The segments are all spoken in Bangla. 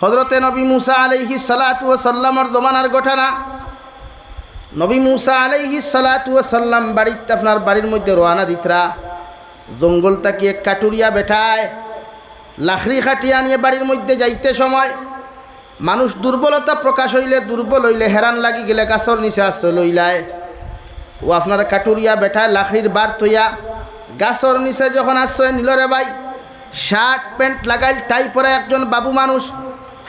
হযরতে নবী মুসা আলাইহিস সালাতু ওয়াস সালামের জমানার ঘটনা। নবী মুসা আলাইহিস সালাতু ওয়াস সালাম বাড়িতে আপনার বাড়ির মধ্যে রওনা দিতরা। জঙ্গল থেকে এক কাটুরিয়া বেঠায় লাখড়ি খাটিয়া নিয়ে বাড়ির মধ্যে যাইতে সময় মানুষ দুর্বলতা প্রকাশ হইলে, দুর্বল হইলে, হেরান লাগি গেলে গাছর নিচে আশ্রয় লইলায়। ও আপনার কাটুরিয়া বেঠায় লাখড়ির বার থইয়া গাছর নিচে যখন আশ্রয় নিল রে ভাই, শার্ট প্যান্ট লাগাইল, টাই পরা একজন বাবু মানুষ,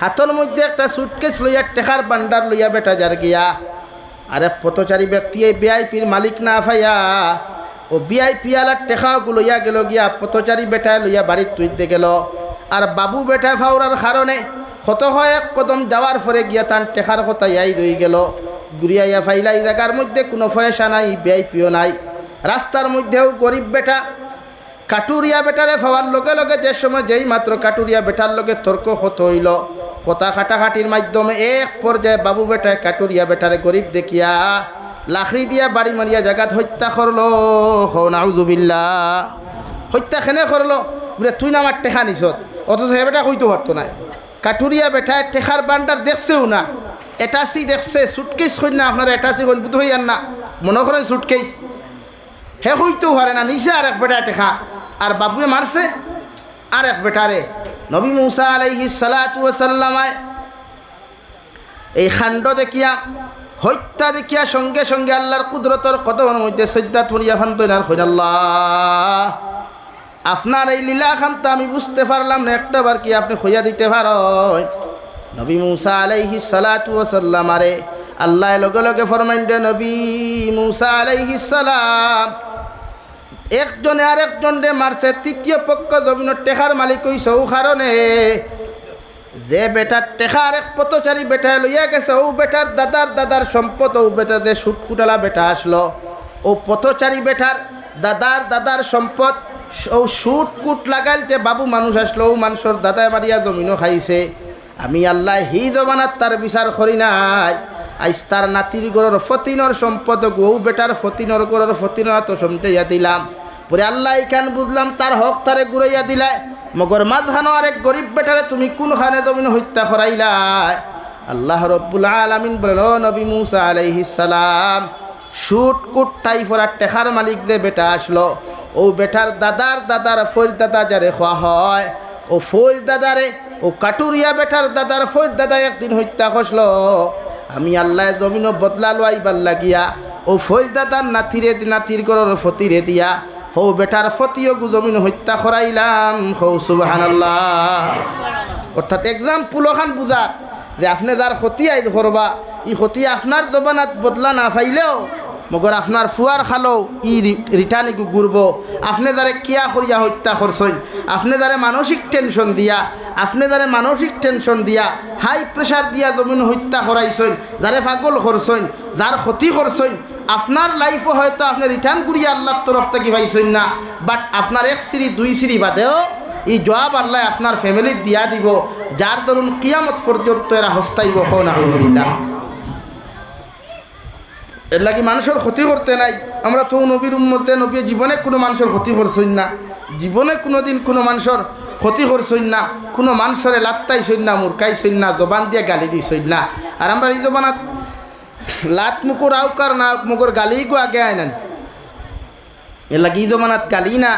হাতের মধ্যে একটা সুটকেস লইয়া টেকার বান্ডার লইয়া বেটা যার গিয়া। আরে পথচারী ব্যক্তি এই ভিআইপির মালিক না ভাইয়া, ও ভিআইপি আলার টেকাগুলো লইয়া গেল গিয়া পথচারী বেটায় লইয়া বাড়ির তুইতে গেল। আর বাবু বেটায় ফাউরার কারণে কত হয় এক কদম যাওয়ার পরে গিয়া তার টেকার কথা ইয়াই রয়ে গেল। ঘুরিয়াইয়া ফাইলা এই জায়গার মধ্যে কোনো পয়সা নাই, ভিআইপিও নাই। রাস্তার মধ্যেও গরিব বেটা কাটুরিয়া বেটারে ফাওয়ার লগে লগে যে সময় যেই মাত্র কাটুরিয়া বেটার লগে তর্ক হত হইল, কথা খাটাখাটির মাধ্যমে এক পর্যায়ে বাবু বেটায় কাটুরিয়া বেটারে গরিব দেখিয়া লাখড়ি দিয়া বাড়ি মারিয়া জায়গাত হত্যা করলো। নাউযুবিল্লাহ। হত্যা খেনে করলো বলে তুই না আমার টেকা নিছত, অথচ হে বেটা কইতে পারতো না। কাটুরিয়া বেটায় টেকার বান্ডার দেখছেও না, এটাসি দেখছে, সুটকেস হই না আপনারা এটাসি হইন বুধ হইয়ান না, মনে করেন সুটকেস, হে হইতেও পারে না। নিচে আর এক বেটায় টেকা, আর বাবুয়ে মারছে আর এক বেটারে। নবী মুসা আলাইহিস সালাতু ওয়াস সালাম এই খান্ড দেখিয়া, হত্যা দেখিয়া সঙ্গে সঙ্গে আল্লাহর কুদরতর কদমের মধ্যে সজ্জাত করিয়া ফান্তইন আর কইন, আল্লাহ আপনার এই লীলা খানটা আমি বুঝতে পারলাম না, একটা বার কি আপনি খইয়া দিতে পারেন? নবী মুসা আলাইহিস সালাতু ওয়াস সালাম আরে আল্লাহ লগে লগে ফরমাইন দে, নবী মুসা আলাইহিস সালাম একজনে আর একজনে মারছে, তৃতীয় পক্ষ জমিন টেকার মালিক হইছে ও কারণে যে বেটার টেকার এক পথচারী বেটায় লইয়া গেছে, ও বেটার দাদার দাদার সম্পদ, ও বেটা যে সুটকুটালা বেটা আসলো, ও পথচারী বেটার দাদার দাদার সম্পদ, ও সুটকুট লাগাইল যে বাবু মানুষ আসলো, ও মানুষের দাদায় মারিয়া জমিনও খাইছে। আমি আল্লাহ হি জবানাত তার বিচার করি নাই, আইস তার নাতির গড়ের ফতিনর সম্পদ গৌ বেটার ফতিনর গড়ের ফতিনর তো সমঝাইয়া দিলাম। পরে আল্লাহ এখান বুঝলাম তার হক তারে ঘুরাইয়া দিলাই, মগর মাঝখানো আরেক গরিব বেটারে তুমি কোনখানে জমিন হত্যা করাইলাই? আল্লাহ রব্বুল আলামিন বলেন, ও নবী মুসা আলাইহিস সালাম, সুটকুট টাই ফরার টেকার মালিক যে বেটা আসলো, ও বেটার দাদার দাদার ফৈর দাদা যারে খোয়া হয়, ও ফৈর দাদারে, ও কাটুরিয়া বেটার দাদার ফৈর দাদা একদিন হত্যা করলো। আমি আল্লাহ জমিনও বদলা লইবার লাগিয়া ও ফৈর দাদার নাতিরে নাতির গড়ের ফতিরে দিয়া হো বেটার ফতিও জমিন হত্যা করাইলাম। হৌ সুবহানাল্লাহ। অর্থাৎ এক্সাম্পল ওখান বুঝা যে আপনি যার ক্ষতি আইজ করবা, ই ক্ষতি আপনার জবানাত বদলা না পাইলেও মগর আপনার ফুয়ার খালো ই রিটার্ন ঘুরব। আপনি যারে কিয়া করিয়া হত্যা করছেন, আপনি যারে মানসিক টেনশন দিয়া, আপনি যারে মানসিক টেনশন দিয়া হাই প্রেশার দিয়া জমিন হত্যা করাইছেন, যারে পাগল করছেন, যার ক্ষতি করছেন, আপনার লাইফও হয়তো আপনি রিটার্ন করিয়া আল্লাহর তরফ থেকে পাইছেন না, বাট আপনার এক সিঁড়ি দুই সিঁড়ি বাদেও এই জবাব আল্লাহ আপনার ফ্যামিলির দিয়া দিব, যার দরুন কিয়ামত পর্যন্ত এরা হস্তাইব। আলহামদুলিল্লাহ। এর লাগি মানুষের ক্ষতি করতে নাই। আমরা তো নবীর উম্মতে, নবী জীবনে কোনো মানুষের ক্ষতি করছেন না, জীবনে কোনো দিন কোনো মানুষের ক্ষতি করছেন না, কোনো মানুষের লাত্তাইছেন না, মুরকাইছেন না, জবান দিয়ে গালি দিছেন না। আর আমরা এই জবানাত লাত মুকুর আউকার না মুকুর গালি গো আগে আইনান। এর লাগি এই জবানাত গালি না,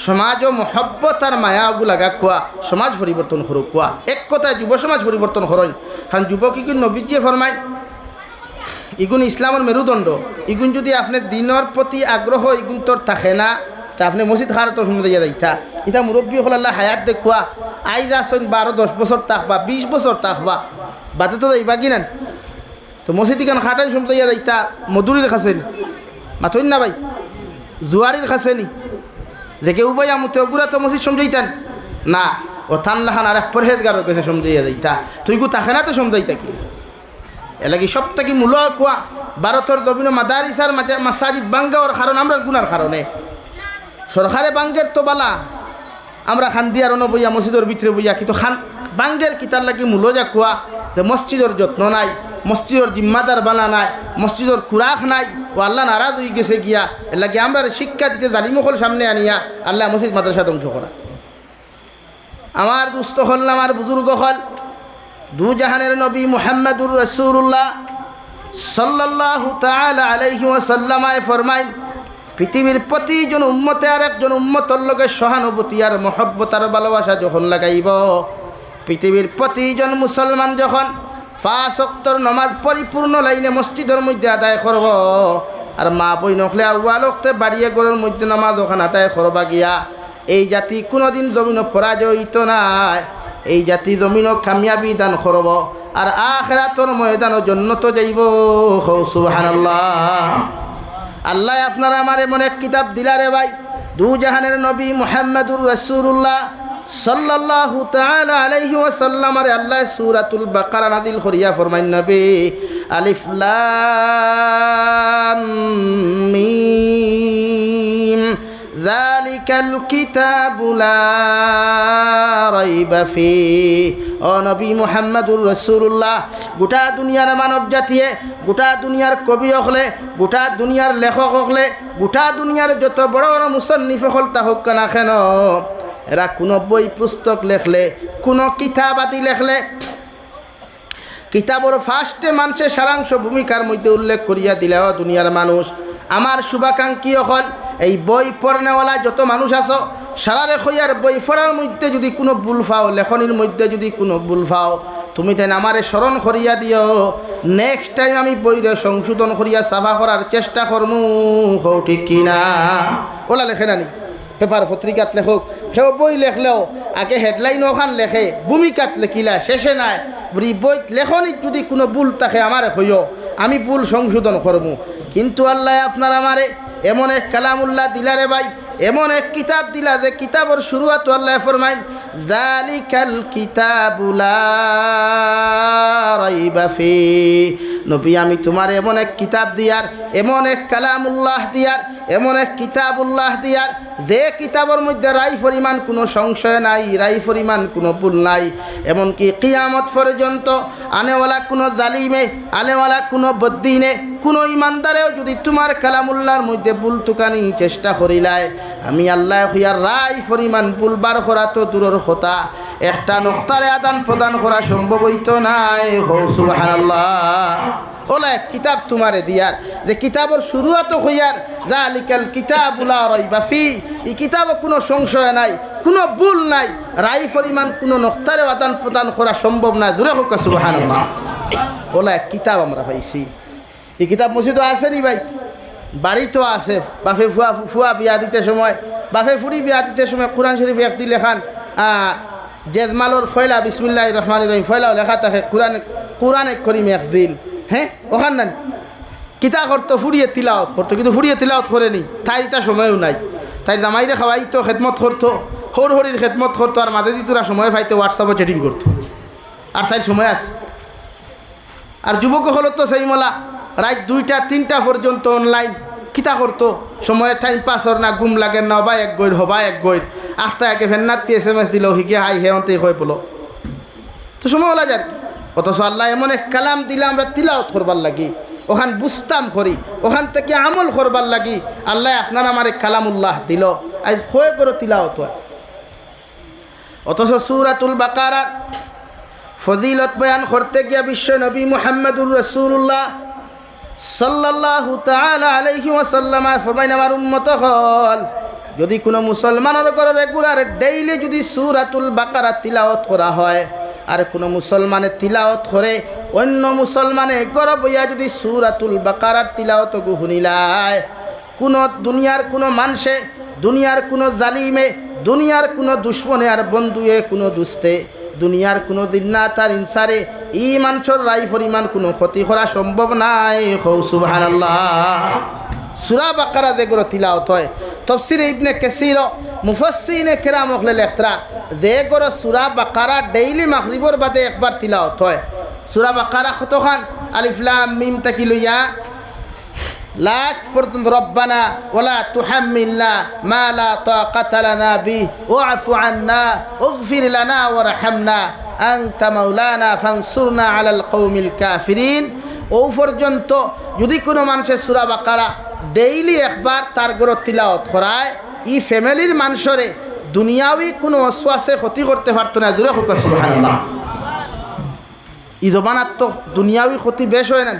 সমাজ ও মহব্বত আর মায়াগু লাগা খোয়া, সমাজ পরিবর্তন করো খোয়া। এক কথায় যুব সমাজ পরিবর্তন করেন। কারণ যুবক ইগুন নবীজিয়ে ফরমায়, ইগুন ইসলামের মেরুদণ্ড। ইগুন যদি আপনি দিনের প্রতি আগ্রহ ইগুন তোর থাকে না, তা আপনি মসজিদ খার তোর শুনে দিয়ে যাইতা। এটা মুরব্বী হল আল্লাহ হায়াত দেখুয়া, আইজ আসেন 12-10 বছর থাকবা, 20 বছর থাকবা, বাদে তো যাইবা কি না? তো মসজিদ ইখান খাটাই শুনতে ইয়া যাইতা, মধুরীর খাসেনি মাথইন না ভাই, জুয়ারির খাসেনি দেখে উবাই আমতে ওগুলা তো মসজিদ সমঝাইতেন না, ও থানলাখান আর এক পরহেজগারের কাছে সমঝাইয়া যাইতা। তুই গু থাকে না তো সমঝাইতা কি? এলাকি সব থেকে মূল কুয়া ভারতের দবিন মাদারিসার মাসাজিদ বাঙ্গাওয়ার কারণ আমরা গুনার কারণে সরকারে বাঙ্গের তো বালা, আমরা খান দিয়ার বইয়া মসজিদের ভিতরে বইয়া কিন্তু খান বাঙ্গের কিতার লাগি মূল যা কুয়া যে মসজিদের যত্ন নাই, মসজিদের জিম্মাদার বানা নাই, মসজিদের কুরাক নাই, ও আল্লাহ নারাজ হয়ে গেছে গিয়া। এর লাগে আমরা শিক্ষা দিতে জালিমকল সামনে আনিয়া আল্লাহ মসজিদ মাদ্রাসা ধ্বংস করা। আমার দুস্থ হল না, আমার বুজুর্গ হল দু জাহানের নবী মুহাম্মদুর রাসূলুল্লাহ সাল্লাল্লাহু তাআলা আলাইহি ওয়াসাল্লামায় ফরমাইন পৃথিবীর প্রতিজন উম্মতে আর একজন উম্মতর লগে সহানুভূতি আর মহব্বত আর ভালোবাসা যখন লাগাইব, পৃথিবীর প্রতিজন মুসলমান যখন 5 ওয়াক্তের নামাজ পরিপূর্ণ লাইনে মসজিদের মধ্যে আদায় করব, আর মা বই নখলে আউয়াল ওয়াক্তে বাড়িয়ে ঘরের মধ্যে নামাজ ওখানে আদায় করবা গিয়া, এই জাতি কোনোদিন জমিন পরাজয়িত নাই, এই জাতি জমিন কামিয়াবি দান করব, আর আখিরাতের ময়দানও জান্নাতে যাইব। সুবহানাল্লাহ। আল্লাহ আপনারা আমার এমন এক কিতাব দিলারে ভাই, দু জাহানের নবী মুহাম্মদুর রাসূলুল্লাহ সাল্লাল্লাহু তাআলা আলাইহি ওয়াসাল্লাম আরে আল্লাহ সূরাতুল বাকারা নাযিল করিয়া ফরমাইন নবী আলিফ লাম মিম যালিকাল কিতাবু লা রাইবা ফিহি। ও নবী মুহাম্মদুর রাসূলুল্লাহ, গোটা দুনিয়ার মানব জাতিয়ে, গোটা দুনিয়ার কবি হলে, গোটা দুনিয়ার লেখক হলে, গোটা দুনিয়ার যত বড় বড় মুসন্নিফ হল তা হোক না কেন, এরা কোনো বই পুস্তক লেখলে, কোনো কিতাব আদি লেখলে, কিতাবর ফার্স্টে মানুষের সারাংশ ভূমিকার মধ্যে উল্লেখ করিয়া দিলে, ও দুনিয়ার মানুষ, আমার শুভাকাঙ্ক্ষী হল এই বই পড়নেওয়ালা যত মানুষ আছো, সারারে খইয়ার বই পড়ার মধ্যে যদি কোনো ভুল পাও, লেখনির মধ্যে যদি কোনো ভুল পাও, তুমি তাই আমারে স্মরণ করিয়া দিও, নেক্সট টাইম আমি বইরে সংশোধন করিয়া সাফা করার চেষ্টা করমু। হও ঠিক কিনা? ওলা লেখে নানি পেপার পত্রিকাত লেখক, সেও বই লেখলেও আগে হেডলাইন ওখান লেখে, ভূমিকাত লেখিলা শেষে নাই বই লেখনিত যদি কোনো ভুল থাকে আমারে হইও, আমি ভুল সংশোধন করমু। কিন্তু আল্লাহ আপনার আমারে এমন এক কালামুল্লাহ দিলারে ভাই, এমন এক কিতাব দিলা যে কিতাবর শুরুয়াত আল্লাহ ফরমাইন যালিকাল কিতাবু লা রাইবা ফিহি। নবী আমি তোমার এমন এক কিতাব দিয়ার, এমন এক কালামুল্লাহ দিয়ার, এমন এক কিতাবুল্লাহ দিয়ার, যে কিতাবের মধ্যে রাই পরিমাণ কোনো সংশয় নাই, রাই পরিমাণ কোনো ভুল নাই, এমনকি কিয়ামত পর্যন্ত আনেওয়ালা কোনো জালিমে, আনেওয়ালা কোনো বদ্দিনে, কোনো ইমানদারেও যদি তোমার কালামুল্লাহর মধ্যে ভুল তুকানি চেষ্টা করিলায়, আমি আল্লাহ হইয়ার রাই পরিমাণ ভুল বার করা তো দূরের কথা, একটা নক্তারে আদান প্রদান করা সম্ভব হইত নাই। সুবহানাল্লাহ। ওলা এক কিতাব তোমারে দিয়ার, যে কিতাবর শুরুয়াত হইয়ার যালিকাল কিতাবু লা রাইবা ফিহি, এই কিতাবে কোনো সংশয় নাই, কোনো ভুল নাই, রাই পরিমাণ কোনো নক্তারে আদান প্রদান করা সম্ভব না। জোরে হোক সুবহানাল্লাহ। ওলা এক কিতাব আমরা পাইছি। এই কিতাব মসজিদও আছে নি ভাই? বাড়িতেও আছে। বাপে ফুয়া বিয়া দিতে সময়, বাপে ফুড়ি বিয়া দিতে সময় কোরআন শরীফ একটি লেখান জেজমালর ফয়লা বিসমিল্লাহির রহমানির রহিম ফয়লাও লেখা থাকে কোরআন করিম এক দিল। হ্যাঁ ওখান না কিতা করতো, ফুড়িয়ে তিলাওত করতো, কিন্তু ফুড়িয়ে তিলাওত করেনি, তাই তা সময়ও নাই। তাই জামাইরে খাওয়াইতো, খেদমত করতো, হর হরির খেদমত করতো, আর মাঝে দিতুরা সময় পাইতো হোয়াটসঅ্যাপে চ্যাটিং করতো, আর তাই সময় আছে। আর যুবক হলো তো সেই মলা রাত 2টা 3টা পর্যন্ত অনলাইন কিতা করতো, সময়ের টাইম পাস হর না, ঘুম লাগে না, হবা এক গইর, হবা এক গইর, আখতা একে ফেন্নাতি SMS দিল, হিকে হাই হে অন্তে হয়ে পড়লো, তো সময় ওলা যার। অথচ আল্লাহ এমন এক কালাম দিলে আমরা তিলাওত করবার লাগি, ওখান বুঝতাম করি, ওখান থেকে আমল করবার লাগি আল্লাহ আপনার আমার এক কালামুল্লাহ দিল, আজ হয়ে করে তিলাওত হয়। অথচ সূরাতুল বাকারার ফজিলত বয়ান করতে গিয়া বিশ্ব নবী মুহাম্মদুর রাসূলুল্লাহ সাল্লাল্লাহু তাআলা আলাইহি ওয়াসাল্লাম ফরমাইন, আমার উম্মত হল যদি কোনো মুসলমানের ঘরে রেগুলার ডেইলি যদি সূরাতুল বাকারা তিলাওয়াত করা হয়, আর কোনো মুসলমানে তিলাওয়াত করে, অন্য মুসলমানে ঘরে বইয়া যদি সূরাতুল বাকারার তিলাওয়াত শুনিলায়, কোনো দুনিয়ার কোনো মানুষে, দুনিয়ার কোনো জালিমে, দুনিয়ার কোনো দুশ্মনে আর বন্ধুয়ে, কোনো দুস্তে, দুনিয়ার কোনো দিন না তার ইনসারে ই মানুষের রাই পরিমাণ কোনো ক্ষতি করা সম্ভব নাই। সুবহানাল্লাহ। সূরা বাকারা যেগুলো তিলাওয়াত হয়, তাফসীর ইবনে কাসীর মুফাসসিরিনে কেরাম হলে লেখতরা যেগুলো সূরা বাকারা ডেইলি মাগরিবর বাদে একবার তিলাওয়াত হয়। সূরা বাকারা কতখান? আলিফ লাম মিম থেকে লইয়া লাস্ট পর্যন্ত রব্বানা ওয়ালা তুহাম্মিলনা মা লা তাকাতা লানা বিহি ওয়া'ফু আন্না ওগফির লানা ওয়ারহামনা আনতা মাওলানা ফানসুরনা আলাল কওমিল কাফিরিন। ও পর্যন্ত যদি কোনো মানুষের সূরা বাকারা ডেইলি একবার তার ঘরে তিলাওয়াত করায়, ই ফ্যামিলির মানুষরে দুনিয়াবি কোনো ওয়াসওয়াসে ক্ষতি করতে পারতো না। জোরে হোক সুবহানাল্লাহ। ই জবানাত তো দুনিয়াবি ক্ষতি বেশ হয় না,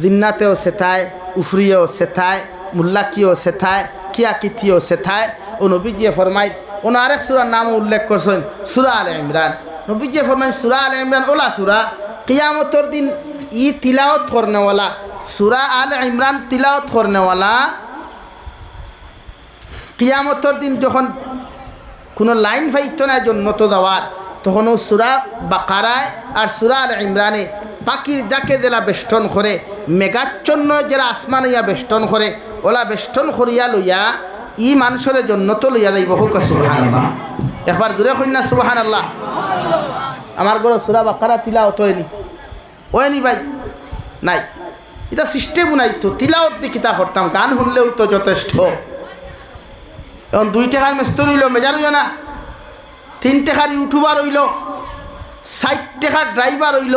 জিন্নাতেও সেথায়, উফরিয়েও সেথায়, মুল্লাকিও সেথায়, কিয়াকিতিও সেথায়। ও নবীজিয়ে ফরমাই ওনা আরেক সূরার নাম উল্লেখ করছেন সূরা আলে ইমরান। নবীজিয়ে ফরমাই সূরা আলে ইমরান ওলা সূরা কিয়ামতর দিন ই তিলাওয়াত করনেওয়ালা, সূরা আলে ইমরান তিলাওয়াত করনেওয়ালা কিয়ামতর দিন যখন কোনো লাইন পাইতো না জন্নত দেওয়ার, তখন ও সূরা বাকারায় আর সূরা আলে ইমরানে পাখির ডাকে জেলা বেষ্টন করে, মেঘাচ্ছন্ন যারা আসমান ইয়া বেষ্টন করে, ওলা বেষ্টন করিয়া লইয়া ই মানুষের জন্নত লইয়া যাইব। হোক সুবহানাল্লাহ, একবার জোরে কই না সুবহানাল্লাহ। আমার ঘরে সূরা বাকারা তিলাওয়াত হয়নি ভাই, নাই। এটা সিস্টেমও নাই তো, তিলাওয়াত দিয়ে কিতা করতাম, গান শুনলেও তো যথেষ্ট। এখন 2 টাকার মেস্তর হইল মেজার হইল না, 3 টাকার ইউটিউবার হইল, 60 টাকার ড্রাইভার হইল,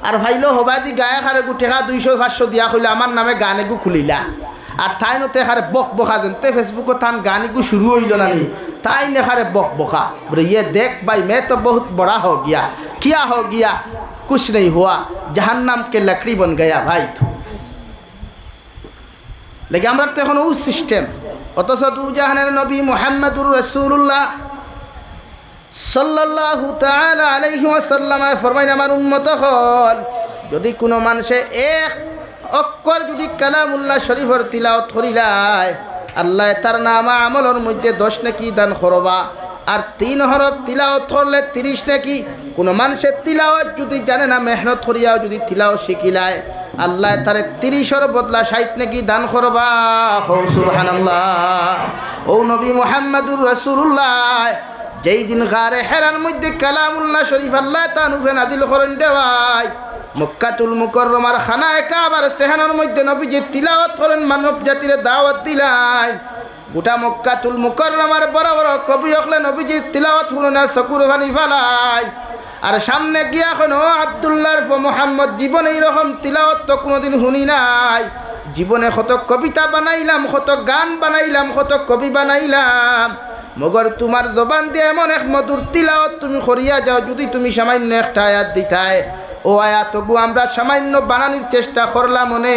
আর ভাইলো হবাদি গায়ক আর 1 টাকা 200-500 দিয়া হইলে আমার নামে গান এগু খুলিলা। আর তাই নতে এখানে বক বকা দেন তে ফেসবুকত থান গান এগু শুরু হইল না নি, তাই নেখারে বক বকা বলে ये देख भाई मैं तो बहुत बड़ा हो गया, क्या हो गया, कुछ नहीं हुआ, जहन्नम के लकड़ी बन गया भाई। तो लेकिन আমরা তো এখন ও সিস্টেম। অথচ দুজাহানের নবী মুহাম্মদুর রাসূলুল্লাহ সাল্লাল্লাহু তাআলা আলাইহি ওয়াসাল্লাম ফরমাইন আমার উম্মত হল যদি কোনো মানুষে এক অক্ষর যদি কালামুল্লাহ শরীফের তিলাওয়াত করিলায়, আল্লাহ তার নাম আমলের মধ্যে 10 নেকি দান করবা। আর 3 হরফ তিলাওয়াত করলে 30 নেকি। কোনো মানুষের তিলাওয়াত যদি জানে না, মেহনত করিয়াও যদি তিলাওয়াত শিখিলায়, আল্লাহ তারে 30-এর বদলা 60 নেকি দান করবা। সুবহানাল্লাহ। ও নবী মুহাম্মদুর রাসূলুল্লাহ যেই দিন গারে হেরার মধ্যে কালামুল্লাহ শরীফ আল্লাহ তাআলা উপরে নাযিল করেন দেওয়ায়, মক্কাতুল মুকাররমার খানায়ে কাবার সেহানের মধ্যে নবীজি তিলাওয়াত করেন, মানব জাতির দাওয়াত দিলেন। গোটা মক্কাতুল মুকাররমার বড় বড় কবি হকলে নবীজির তিলাওয়াত শুনে চকুর পানি ফেলায়। আর সামনে গিয়া এখন আব্দুল্লাহর মুহাম্মদ জীবনে এইরকম তিলাওয়াত তো কোনোদিন শুনি নাই। জীবনে কত কবিতা বানাইলাম, কত গান বানাইলাম, কত কবি বানাইলাম, মগর তোমার জবান দিয়ে এমন এক মধুর তিলাওয়াত তুমি করিয়া যাও, যদি তুমি সামান্য একটা আয়াত দিতায়, ও আয়াত গো আমরা সামান্য বানানোর চেষ্টা করলাম মনে।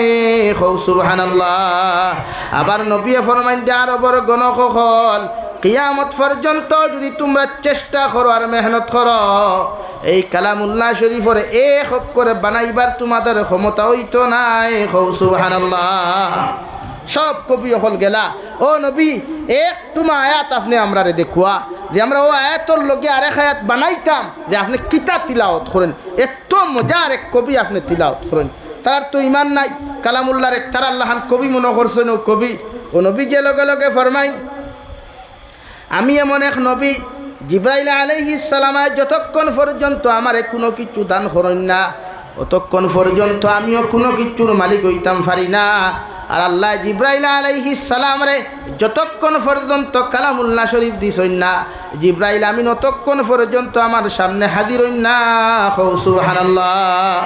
সুবহানাল্লাহ। আবার নবী ফরমাইন দে আরবর গণকল কিয়ামত পর্যন্ত যদি তোমরা চেষ্টা করো আর মেহনত করো, এই কালামুল্লাহ শরীফের এক অক্ষরে বানাইবার তোমাদের ক্ষমতা হইতো নাই। সুবহানাল্লাহ। সব কবি হল গেলা, ও নবী এক তোমা আয়াত আপনি আমরা দেখুয়া যে আমরা ও আয়াতর লগে আরেক আয়াত বানাইতাম, যে আপনি কিতা তিলাওয়াত করেন, এত মজার এক কবি আপনি তিলাওয়াত করেন। তার তো ইমান নাই, কালামুল্লাহর এক তারা আল্লাহান কবি মনে করছেন। ও কবি ও নবী যে লগে লগে ফরমাই আমি এমন এক নবী জিবরাইল আলাইহিস সালাম যতক্ষণ পর্যন্ত আমারে কোনো কিছু দান করেন না, অতক্ষণ পর্যন্ত আমিও কোনো কিছুর মালিক হইতাম পারি না। আর আল্লাহ জিবরাইল আলাইহিস সালাম রে যতক্ষণ পর্যন্ত কালামুল্লাহ শরীফ দিছেন না, জিবরাইল আমিন অতক্ষণ পর্যন্ত আমার সামনে হাজির হইন না। সুবহানাল্লাহ।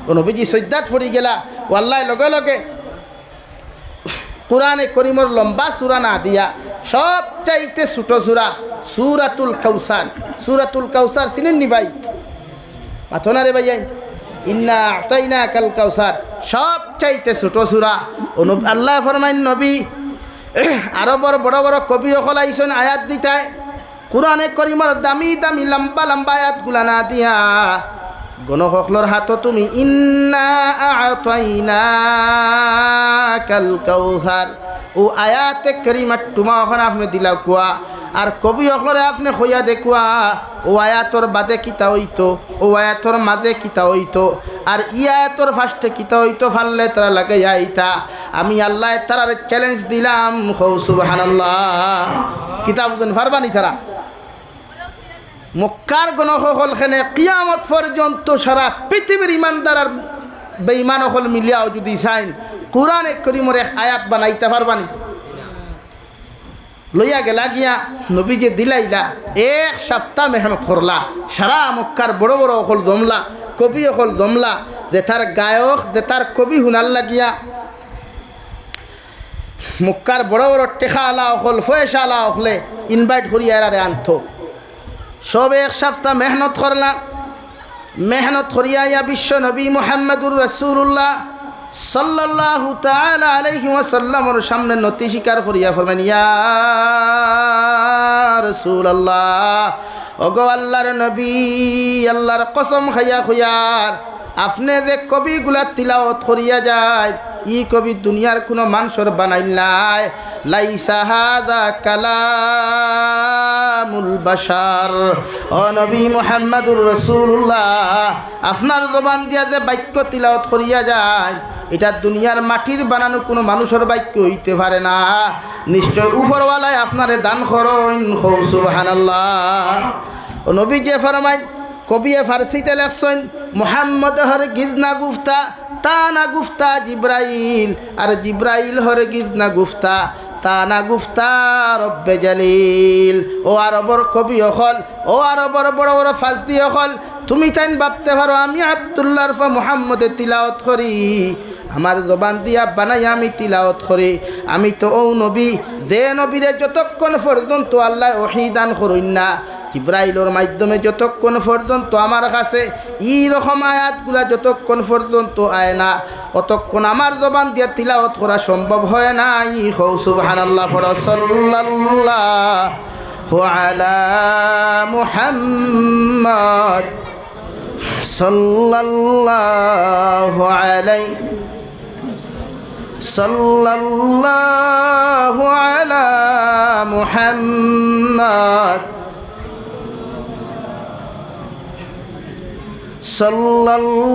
ও নবীজি সজ্জাত পড়ি গেলা, ও আল্লাহ লগে লগে কোরআনে করিমর লম্বা সূরা না দিয়া সবচাইতে ছোট সূরা সূরাতুল কাউসার। সূরাতুল কাউসার চিনেন নি ভাই? মাথো না রে ভাই, ইন্না আতাইনাকাল কাউসার সবচাইতে ছোট সূরা। ও আল্লাহ ফরমাইন নবী আরবর বড় বড় কবি সকল আইসেন আয়াত দিতায়, কোরআনে করিমর দামি দামি লম্বা লম্বা আয়াতগুলা না দিয়া গণসকলর হাত তুমি ইন্না আতাইনাকাল কাউসার ও আয়াতে করিমাত তোমা ওখানে আপনি দিলা কুয়া। আর কবি সকলে আপনি হইয়া দেখুয়া ও আয়াতর বাদে কিতা হইতো, ও আয়াতর মাঝে কিতা হইতো, আর ই আয়াতর ফার্স্টে কিতা হইতো, ফাললে তারা লাগে আইতা। আমি আল্লাহ তারার চ্যালেঞ্জ দিলাম। সুবহানাল্লাহ। কিতাব ফারবানি তারা মক্কার গণসকল খেনে কিয়ামত পর্যন্ত সারা পৃথিবীর ইমানদার আর বেঈমান সকল মিলিয়াও যদি চাইন কোরআনে করিমর এক আয়াত বানাইতে পারবানি। লইয়া গেলা গিয়া নবী যে দিলাইলা, 1 সপ্তাহ মেহনত করলা, সারা মক্কার বড় বড় অকল জমলা, কবি অকল জমলা, যে তার গায়ক যে তার কবি হুনার লাগিয়া মক্কার বড় বড় টেকা আলা অকল ফয়সা আলা অকলে ইনভাইট করিয়া এরারে আনতো। সব 1 সপ্তাহ মেহনত করলা, মেহনত করিয়া বিশ্ব নবী মুহাম্মদুর রাসূলুল্লাহ সাল্লাল্লাহু তাআলা আলাইহি ওয়াসাল্লামের সামনে নতি স্বীকার করিয়া ফরমান, ইয়া রাসূলুল্লাহ, ওগো আল্লাহর নবী, আল্লাহর কসম খাইয়া খুয়ার আপনি যে কবিগুলা তিলাওয়াত করিয়া যায়, ই কবি দুনিয়ার কোনো মানুষের বানাইল নাই। লাইসা হাযা কালামুল বাশার। ও নবী মুহাম্মদুর রাসূলুল্লাহ, আপনার জবান দিয়া যে বাক্য তিলাওয়াত করিয়া যায়, এটা দুনিয়ার মাটির বানানো কোনো মানুষের বাক্য হইতে পারে না। নিশ্চয় উপরওয়ালায় আপনারে দান করেন। সুবহানাল্লাহ। ও নবী যে ফরমায়, কবিয়ে ফার্সিতে লেখছেন, মুহাম্মদ হরগিজ না গুফতা তা না গুফতা জিব্রাইল, আর জিব্রাইল হরগিজ না গুফতা তা না গুফতা রব্বে জালিল। ও আরবর কবি অকল, ও আরবর বড় বড় ফালতি অকল, তুমি তাইন ভাবতে পারো আমি আব্দুল্লাহর ফা মুহাম্মদে তিলাওয়াত করি, আমার জবান দিয়া বানাই আমি তিলাওয়াত করি। আমি তো ও নবী, যে নবীরে যতক্ষণ পর্যন্ত আল্লাহ ওহী দান করুন না, জিব্রাইলের মাধ্যমে যতক্ষণ পর্যন্ত আমার কাছে এই রকম আয়াতগুলা যতক্ষণ পর্যন্ত আয় না, অতক্ষণ আমার জবান দিয়ে তিলাওয়াত করা সম্ভব হয় না। সুবহানাল্লাহ। সাল্লাল্লাহু আলা মুহাম্মদ সাল্লাল্লাহু আলাইহি সাল্লাল্লাহু আলা মুহাম্মদ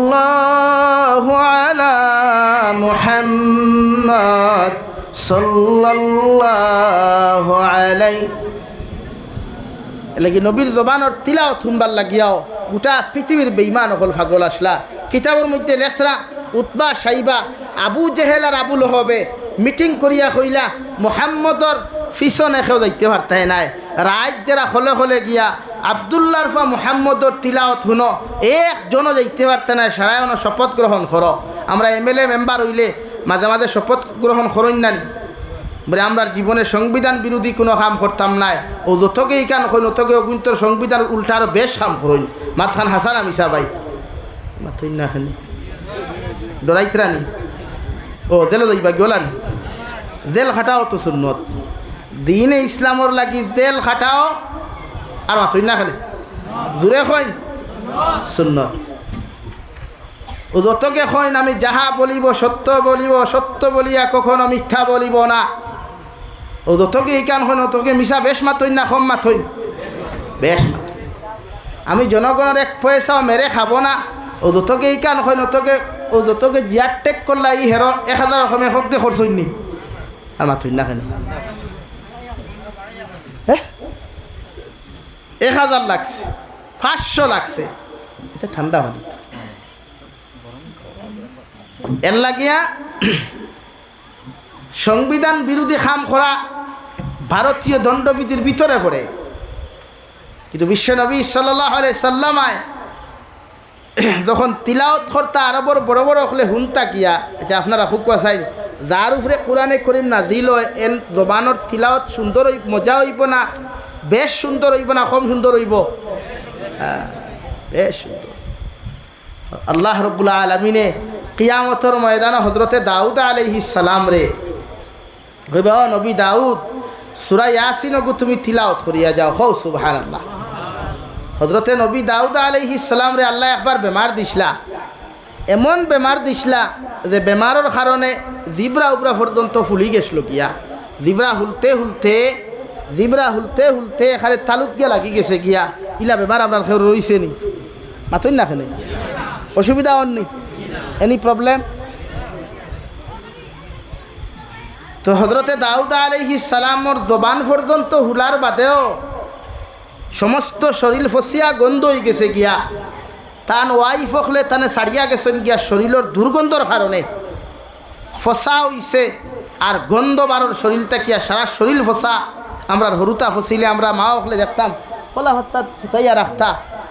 সাল্লাল্লাহু আলা মুহাম্মদ সাল্লাল্লাহু আলাইহি। লাগি নবীর জবানের তিলাওয়াত শুনবার লাগিয়াও গোটা পৃথিবীর বেঈমান হল পাগল আসলা। কিতাবের মধ্যে লেখরা উতবা সাইবা আবু জেহেল আর আবু লহবে মিটিং করিয়া কইলা মুহাম্মদর পিছনে কেউ দেখতে পারতাই নাই। রাত যারা হলে হলে গিয়া আব্দুল্লাহর ফা মুহাম্মদর তিলাওয়াত শুনো, একজনও দেখতে পারতে নাই। সারায়ণ শপথ গ্রহণ করো। আমরা MLA মেম্বার হইলে মাঝে মাঝে শপথ গ্রহণ করইন না, বলে আমরা জীবনে সংবিধান বিরোধী কোনো কাম করতাম নাই। ও যতকে এই কান কইন অতকে অগুন্তর সংবিধান উল্টা আরও বেশ কাম করইন। মাতখান হাসান আমিসা ভাই মাতইন না খানি ডরাইতরানি। ও জেলে যাইবা গেলানি, জেল খাটাও তো সুন্নত। দিনে ইসলামর লাগি জেল খাটাও আর মাতইন না খালি জোরে কইন সুন্নত। ও যতকে কইন আমি যাহা বলিব সত্য বলিব, সত্য বলিয়া কখনো মিথ্যা বলিব না। ও যতকে এই কান কইন অতকে মিশা বেশ মাতইন না কম মাতইন, বেশ মাত। আমি জনগণের এক পয়সাও মেরে খাবো না। ও যতকে এই কান কইন অতকে, ও যতকে জিয়ার টেক করলা ই হের 1000 রকমের হক দিয়ে খরচইন নি আর মাতইন না কেন। 1000 লাগছে, 500 লাগছে, এটা ঠান্ডা হল। এর লাগিয়া সংবিধান বিরোধী কাম করা ভারতীয় দণ্ডবিধির ভিতরে পড়ে। কিন্তু বিশ্বনবী সাল্লাল্লাহু আলাইহি সাল্লামায় যখন তিলাওয়াত করতা আরবর বড় বড় হলে হুনতা কিয়া, এটা আপনারা হুকুয়া চাই, যার উপরে কোরআনে করিম নাজিল হয় এন জবানের তিলাওয়াত সুন্দর মজা হইব না, বেশ সুন্দর হইব না কম সুন্দর হইব? বেশ সুন্দর। আল্লাহ রাব্বুল আলামিনে কিয়ামতের ময়দানে হযরতে দাউদ আলাইহিস সালাম রে কইবা, ও নবী দাউদ, সূরা ইয়াসিন গো তুমি তিলাওয়াত করিয়া যাও। হও সুবহানাল্লাহ। হযরতে নবী দাউদ আলাইহিস সালাম রে আল্লাহ একবার বেমার দিছলা, এমন বেমার দিছলা যে বেমারের কারণে জিব্রা উপরা পর্যন্ত ফুলি গেছিল গিয়া। জিব্রা হুলতে হুলতে এখানে তালুত গিয়া লাগি গেছে গিয়া। ইলা বেমার আপনার কেউ রইছে নি? মাতইন না কেনে? অসুবিধা হননি? Any problem? তো হযরতে দাউদ আলাইহিস সালামর জবান পর্যন্ত হুলার বাদেও সমস্ত শরীর ফসিয়া গন্ধ হয়ে গেছে গিয়া। তান ওয়াইফ হলে তানে সারিয়া গেছেন গিয়া শরীরের দুর্গন্ধর কারণে ফসা হইছে আর গন্ধ বারোর শরীরটা কিয়া সারা শরীর ফসা। আমরা হরুতা ফসিলে আমরা মা হলে দেখতাম কলা হত্যা ছুটাইয়া রাখতা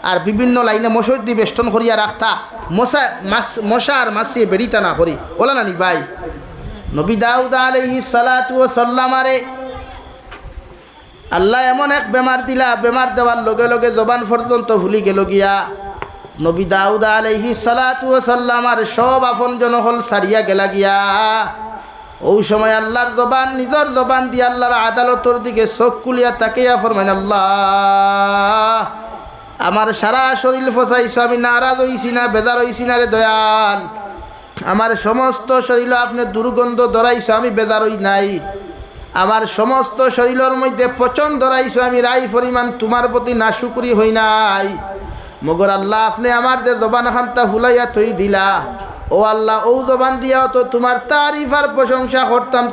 আর বিভিন্ন লাইনে মশর দিয়ে বেষ্টন করিয়া রাখতা, মশা আর মাছিয়ে বেরিতা না করি ওলা নানি ভাই। নবী দাউদ আলাইহিস সালাতু ওয়াস সালামারে আল্লাহ এমন এক বেমার দিলা, বেমার দেওয়ার লগে লগে জবান পর্যন্ত ভুলি গেল গিয়া। নবী দাউদ আলাইহিস সালাতু ওয়াস সালাম আর সব আপনজন হল সারিয়া গেলা গিয়া ওই সময় আল্লাহর জবান নিজের জবান দিয়ে আল্লাহর আদালতর দিকে চোখ কুলিয়া তাকিয়া ফরমাইন, আল্লাহ আমার সারা শরীর ফসাইছো, আমি নারাজ হইছি না, বেজার হইছি না রে দয়াল। আমার সমস্ত শরীর আপনি দুর্গন্ধ ধরাইছো, আমি বেজার হই নাই। আমার সমস্ত শরীরের মধ্যে পচন ধরাইছো, আমি রাই পরিমাণ তোমার প্রতি নাশুকরি হই নাই। মগর আল্লাহ আপনি আমার যে জবান খান্তা হুলাইয়া থই দিলা, ও আল্লাহ ও জবান দিয়াও তো তোমার তারিফ আর প্রশংসা করতাম,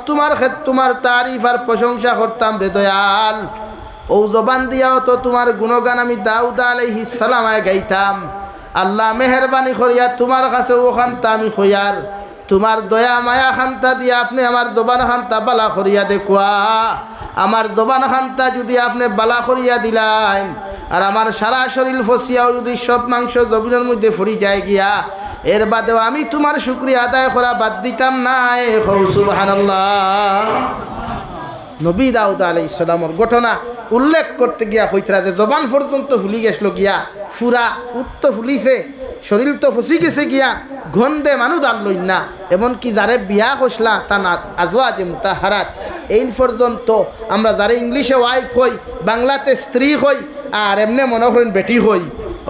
তোমার তারিফ আর প্রশংসা করতাম রে দয়াল। ও জবান দিয়াও তো তোমার গুণগান আমি দাউদ আলাইহিস সালামায় গাইতাম। আল্লাহ মেহরবানি করিয়া তোমার কাছে ও খান্তা আমি খইয়ার, তোমার দয়া মায়া খান্তা দিয়ে আপনি আমার জবান খান্তা বালা করিয়া দেখুয়া। আমার জবান খান্তা যদি আপনি বালা করিয়া দিলেন আর আমার সারা শরীর ফসিয়াও যদি সব মাংস জমিনের মধ্যে ফুরি যায় গিয়া, এর বাদেও আমি তোমার শুকরিয়া আদায় করা বাদ দিতাম না। সুবহানাল্লাহ। নবী দাউদ আলাইহিস সালামের ঘটনা উল্লেখ করতে গিয়া হইতরা যে জবান পর্যন্ত ফুলি গেছিল গিয়া, ফুরা উত্ত ফুলিছে, শরীর তো ফসি গেছে গিয়া, গন্ধে মানুষ আর লইন না। এমনকি যারে বিয়া করছিলা তা না আজওয়াজে মুতাহারাত, এই পর্যন্ত আমরা যারে ইংলিশে ওয়াইফ হই, বাংলাতে স্ত্রী হই, আর এমনি মনে করেন বেটি হই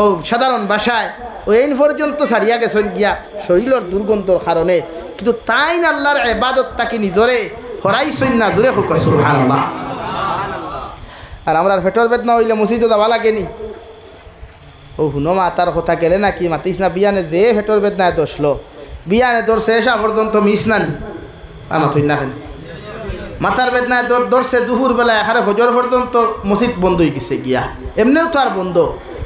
ও সাধারণ ভাষায়, ও এই পর্যন্ত ছাড়িয়া গেছেন গিয়া শরীরের দুর্গন্ধর কারণে। কিন্তু তাই না আল্লাহর ইবাদত তাকে নিজরে হরাইছেন না, জোরে হোক সুবহানাল্লাহ। আর আমরা পেটর বেদনা হইলে মসজিদে যাওয়া লাগেনি। ও হুনো মাতার কথা গেলে নাকি মাতিস না, বিয়ানে দে পেটর বেদনায় দোষলো, বিয়ানে ধরছে এসা পর্যন্ত মিস নানি আমাতই না কেন মাথার বেদনায় ধরছে দুপুর বেলা এখানে ফজর পর্যন্ত মসজিদ বন্ধ হয়ে গেছে গিয়া, এমনিও তো আর বন্ধ।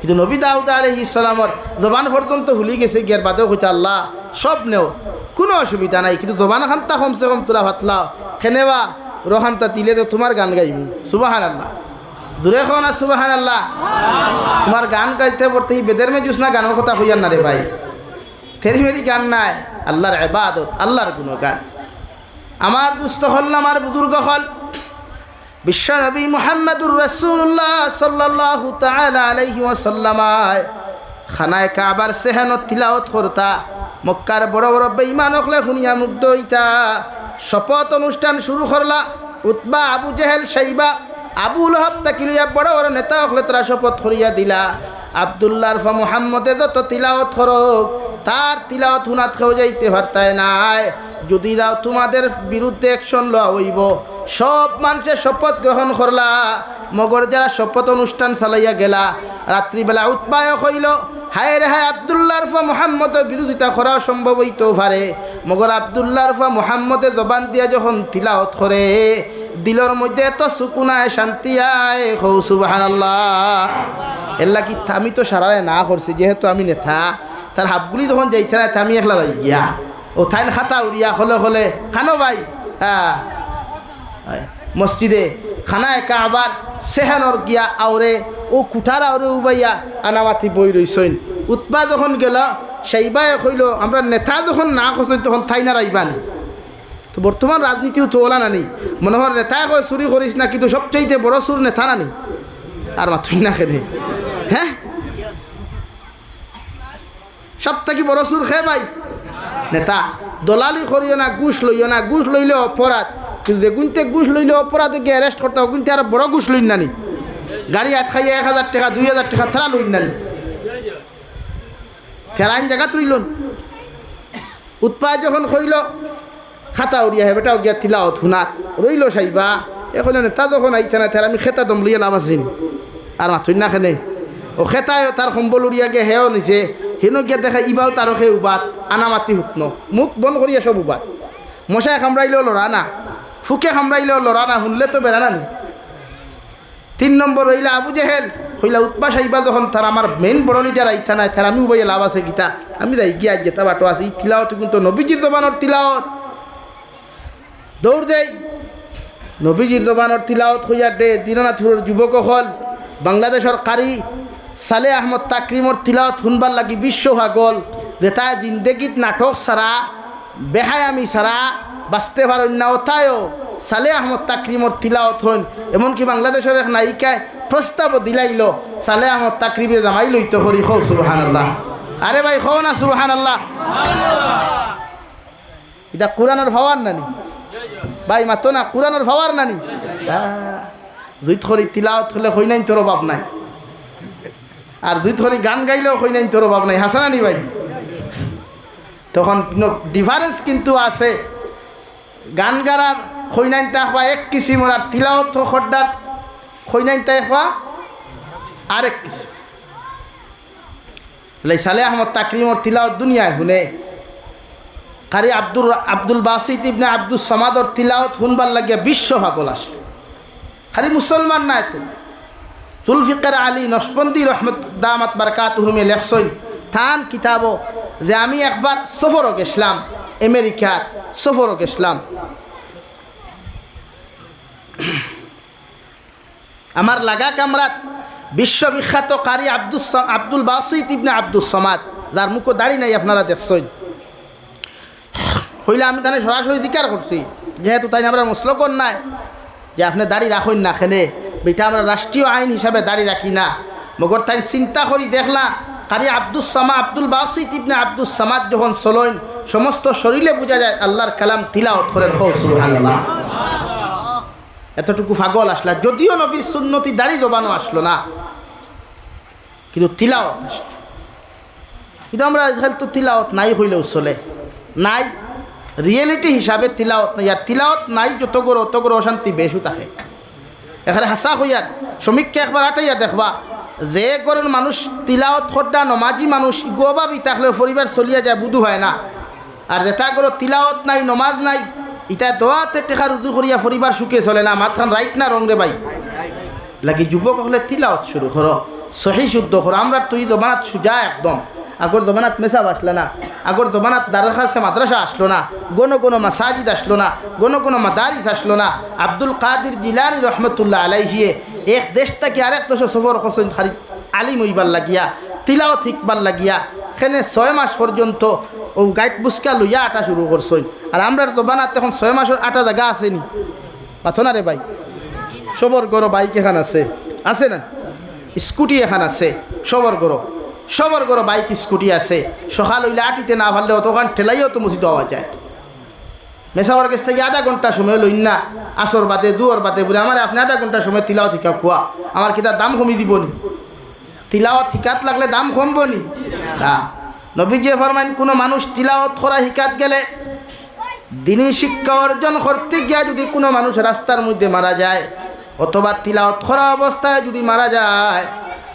কিন্তু নবী দাউদ আলাইহিস সালামের জবান পর্যন্ত ভুলি গেছে গিয়ার বাদেও কইতে আল্লাহ সব নেও, কোনো অসুবিধা নাই, কিন্তু জবান খান্তা কমসে কম তোরা ভাতলাও খেনেবা রোহান্তা তিলে তো তোমার গান গাইবি। সুবহানাল্লাহ, দূরে খাও না সুবহানাল্লাহ। তোমার গান গাইতে পড়তে বেদের মেজুস না গানের কথা হইয়ার না রে ভাই, থেরি মেরি গান নাই, আল্লাহর ইবাদত, আল্লাহর গুণগান। আমার দুস্থ হল আমার বুজুর্গ হল বিশ্ব নবী মুহাম্মদুর রাসূলুল্লাহ সাল্লাল্লাহু তাআলা আলাইহি ওয়াসাল্লাম খানায় কাবার সেহানত তিলাওয়াত করতা, মক্কার বড় বড় বেঈমান হলে শুনিয়া মুগ্ধ হইতা। শপথ অনুষ্ঠান শুরু করলা, উতবা, আবু জেহেল, শাইবা, আবু লহাব তাকিলিয়া বড় বড় নেতা হলে তারা শপথ করিয়া দিলা, আব্দুল্লাহর ফা মুহাম্মদে যত তিলাওয়াত করক তার তিলাওয়াত শুনাত খেও যাইতে পারতায় নাই, যদি দাও তোমাদের বিরুদ্ধে অ্যাকশন লওয়া হইব। সব মানুষের শপথ গ্রহণ করলা, মগর যারা শপথ অনুষ্ঠান চালাইয়া গেলা, রাত্রিবেলা উৎপায় হইল হায় রে হায় আব্দুল্লাহর ফা মুহাম্মদের বিরোধিতা করা সম্ভব হইতেও পারে, মগর আব্দুল্লাহর ফা মুহাম্মদের জবান দিয়া যখন তিলাওয়াত করে দিলের মধ্যে এত সুকুন আয়, শান্তি আয়। হৌ সুবহানাল্লাহ। এল্লা কি আমি তো সারারে না করছি, যেহেতু আমি নেতা, তার হাফগুলি যখন যাইতে না আমি একলা যাই গিয়া ও থাইন খাতা উড়িয়া হলে হলে খানো ভাই মসজিদে খানায় কাবার সেহানর গিয়া আওরে ও কুঠার আওরে উবাইয়া আনামাতি বই রইছইন। উৎপা যখন গেল সেইবাই কইল আমরা নেতা যখন না করছেন তখন থাই না রাইবানি। তো বর্তমান রাজনীতিও তো ওলা নানি, মনে হয় নেতায় কয় চুরি করিস না, কিন্তু সবচেয়ে বড় চুর নেতা নানি, আর মাত্রই না খেলে। হ্যাঁ, সব থেকে বড় চুর খেয়ে ভাই নেতা। দলালি করিও না, ঘুষ লইও না, ঘুষ লইলে অপরাধ, কিন্তু যেগুনতে ঘুষ লইলে অপরাধে গিয়ে অ্যারেস্ট করতে হবে, কিন্তু আর বড় ঘুষ লইন নানি, গাড়ি আটকাইয়ে 1000 টাকা 2000 টাকা থেরা লইন নানি, থেরাইন জায়গা তুইলন। উৎপাদ যখন কইল খাতা উড়িয়া হে বেটাও গিয়া তিলাওয়াত শুনাত রইল সাইবা, এখন নেতা যখন আইতে না থেরা আমি খেতা দম লইয়া লাভ আছেন আর মাথুই না খেনে ও খেতায় তার সম্বল উড়িয়া গিয়ে হেও নিছে, হেন গিয়া দেখা ইবাও তারও সে উবাত আনামাতি হুকন, মুখ বন্ধ করিয়া সব উবাত। মশায় খামড়াইলেও লড়া না, ফুকে খামড়াইলেও লড়া না, শুনলে তো বেড়া নানি। 3 নম্বর হইলা আবু জেহেল, হইলা উৎপা সাইবা যখন তার আমার মেইন বড় লিডার আইতা নাই, তার আমি উবাইয়া লাভ আছে গীতা, আমি যাই গিয়া যেতা বাটো আছি। তিলাওয়াত কিন্তু নবীজির জবানোর তিলাওয়াত, দৌড় দেই নবীজির জবানোর তিলাওয়াত হইয়া দে। দিনানাথপুরের যুবক হল বাংলাদেশের কারি সালে আহমদ তাকরিমর তিলাওয়াত শুনবার লাগি বিশ্ব ভাগল, যে তাই জিন্দেগীত নাটক ছাড়া বেহায়ামি ছাড়া বাঁচতে পারেন না, ওথায়ও সালে আহমদ তাকরিমর তিলাওয়াত হন। এমনকি বাংলাদেশের এক নায়িকায় প্রস্তাবও দিলাইল সালে আহমদ তাকরিমের জামাই লইতে করি। হৌ সুবহানাল্লাহ। আরে ভাই খো না সুবহানাল্লাহ। এটা কোরআনের ভাওয়ার নানি ভাই, মাতো না কোরআনের ভাওয়ার নানি। দুই থরি তিলাওয়াত হলে হই নাই তোর বাপ নাই, আর দুই থরি গান গাইলেও হই নাই তোর বাপ নাই। হাসানানি ভাই, তখন ডিফারেন্স কিন্তু আছে। গান গারার হইনাইন তাহবা এক কিসিমর, আর তিলাওয়াত খড্ডার হইনাইন তাহবা আরেক কিসিম। সালে আহমদ তাকরিমর তিলাওয়াত দুনিয়ায় শুনে, কারি আব্দুল বাসিত ইবনে আব্দুল সামাদর তিলাওয়াত শুনবার লাগিয়া বিশ্ব পাগল আসে। খালি মুসলমান নাই তো, জুলফিকার আলী নশবন্দি রহমত দামাত বারকাতুহুমে লেখছেন থান কিতাবও যে আমি একবার সফরও গেছিলাম, আমেরিকার সফরও গেছিলাম। আমার লাগা কামরাত বিশ্ববিখ্যাত কারি আব্দুল বাসিত ইবনে আব্দুল সামাদ, যার মুখো দাড়ি নাই আপনারা দেখছেন। হইলে আমি তাহলে সরাসরি দিকার করছি, যেহেতু তাই আমরা মুসলকন নাই যে আপনি দাড়ি রাখুন না, খেনে বেটা আমরা রাষ্ট্রীয় আইন হিসাবে দাড়ি রাখি না। মগর তাই চিন্তা করি দেখলা কারি আব্দুল বাসিত ইবনে আব্দুল সামাদ যখন চলেন, সমস্ত শরীরে বোঝা যায় আল্লাহর কালাম তিলাওয়াত করেন। সুবহানাল্লাহ। এতটুকু পাগল আসলা, যদিও নবীর সুন্নতি দাড়ি জবানো আসলো না, কিন্তু তিলাওয়াত আসলো। কিন্তু আমরা তো তিলাওয়াত নাই হইলেও চলে, নাই রিয়েলিটি হিসাবে তিলাওয়াত নাই। আর তিলাওয়াত নাই যত গরো অশান্তি বেশু থাকে। এখানে হাসা হইয়ার শ্রমিককে একবার আটাইয়া দেখবা, যে গরের মানুষ তিলাওয়াত খড্ডা নমাজি মানুষ গোবাবি থাকলেও পরিবার চলিয়া যায়, বুধু হয় না। আর যেটা গরো তিলাওয়াত নাই, নমাজ নাই, ইটা দোয়াতে টেকা রুজু করিয়া পরিবার সুখে চলে না। মাথান রাইট না রং রে ভাই লাগি। যুবক হলে তিলাওয়াত শুরু করো, সহি শুদ্ধ করো। আমরা তুই জমানাত সুজা একদম, আগর জমানাত মেসাব আসলো না, আগর জমানাত দারখাসে মাদ্রাসা আসলো না, কোনো মাসাজিদ আসলো না, কোনো মাদারিস আসলো না। আব্দুল কাদির জিলানী রহমতুল্লাহ আলাইহিয়ে এক দেশ থেকে আরেক দেশে সফর করছেন খালি আলিম হইবার লাগিয়া, তিলাওয়াত শিখবার লাগিয়া। সেখানে 6 মাস পর্যন্ত ও গাইড বুসকা লইয়া আটা শুরু করছেন। আর আমরা জমানাত এখন 6 মাসের আটা জায়গা আসেনি, পাথো না রে ভাই। সবর করো বাইক এখান আছে না, স্কুটি এখান আছে, সবর করো বাইক স্কুটি আছে। সকাল হইলে আটিতে না পারলে অতখান ঠেলাইও তো মসজিদ হওয়া যায়। মেসাবার কাছ থেকে আধা ঘন্টা সময় লইন না, আসর বাদে দুয়ার বাদে বলে আমার আপনি আধা ঘন্টা সময় তিলাওয়াত শিকা খোয়া, আমার কি তার দাম কমি দিব নি? তিলাওয়াত শিকাত লাগলে দাম কমব নি? না। নবীজি ফরমাইন কোনো মানুষ তিলাওয়াত করা শিকাত গেলে, দিনী শিক্ষা অর্জন করতে গিয়া যদি কোনো মানুষ রাস্তার মধ্যে মারা যায়, অথবা তিলাওয়াত করা অবস্থায় যদি মারা যায়,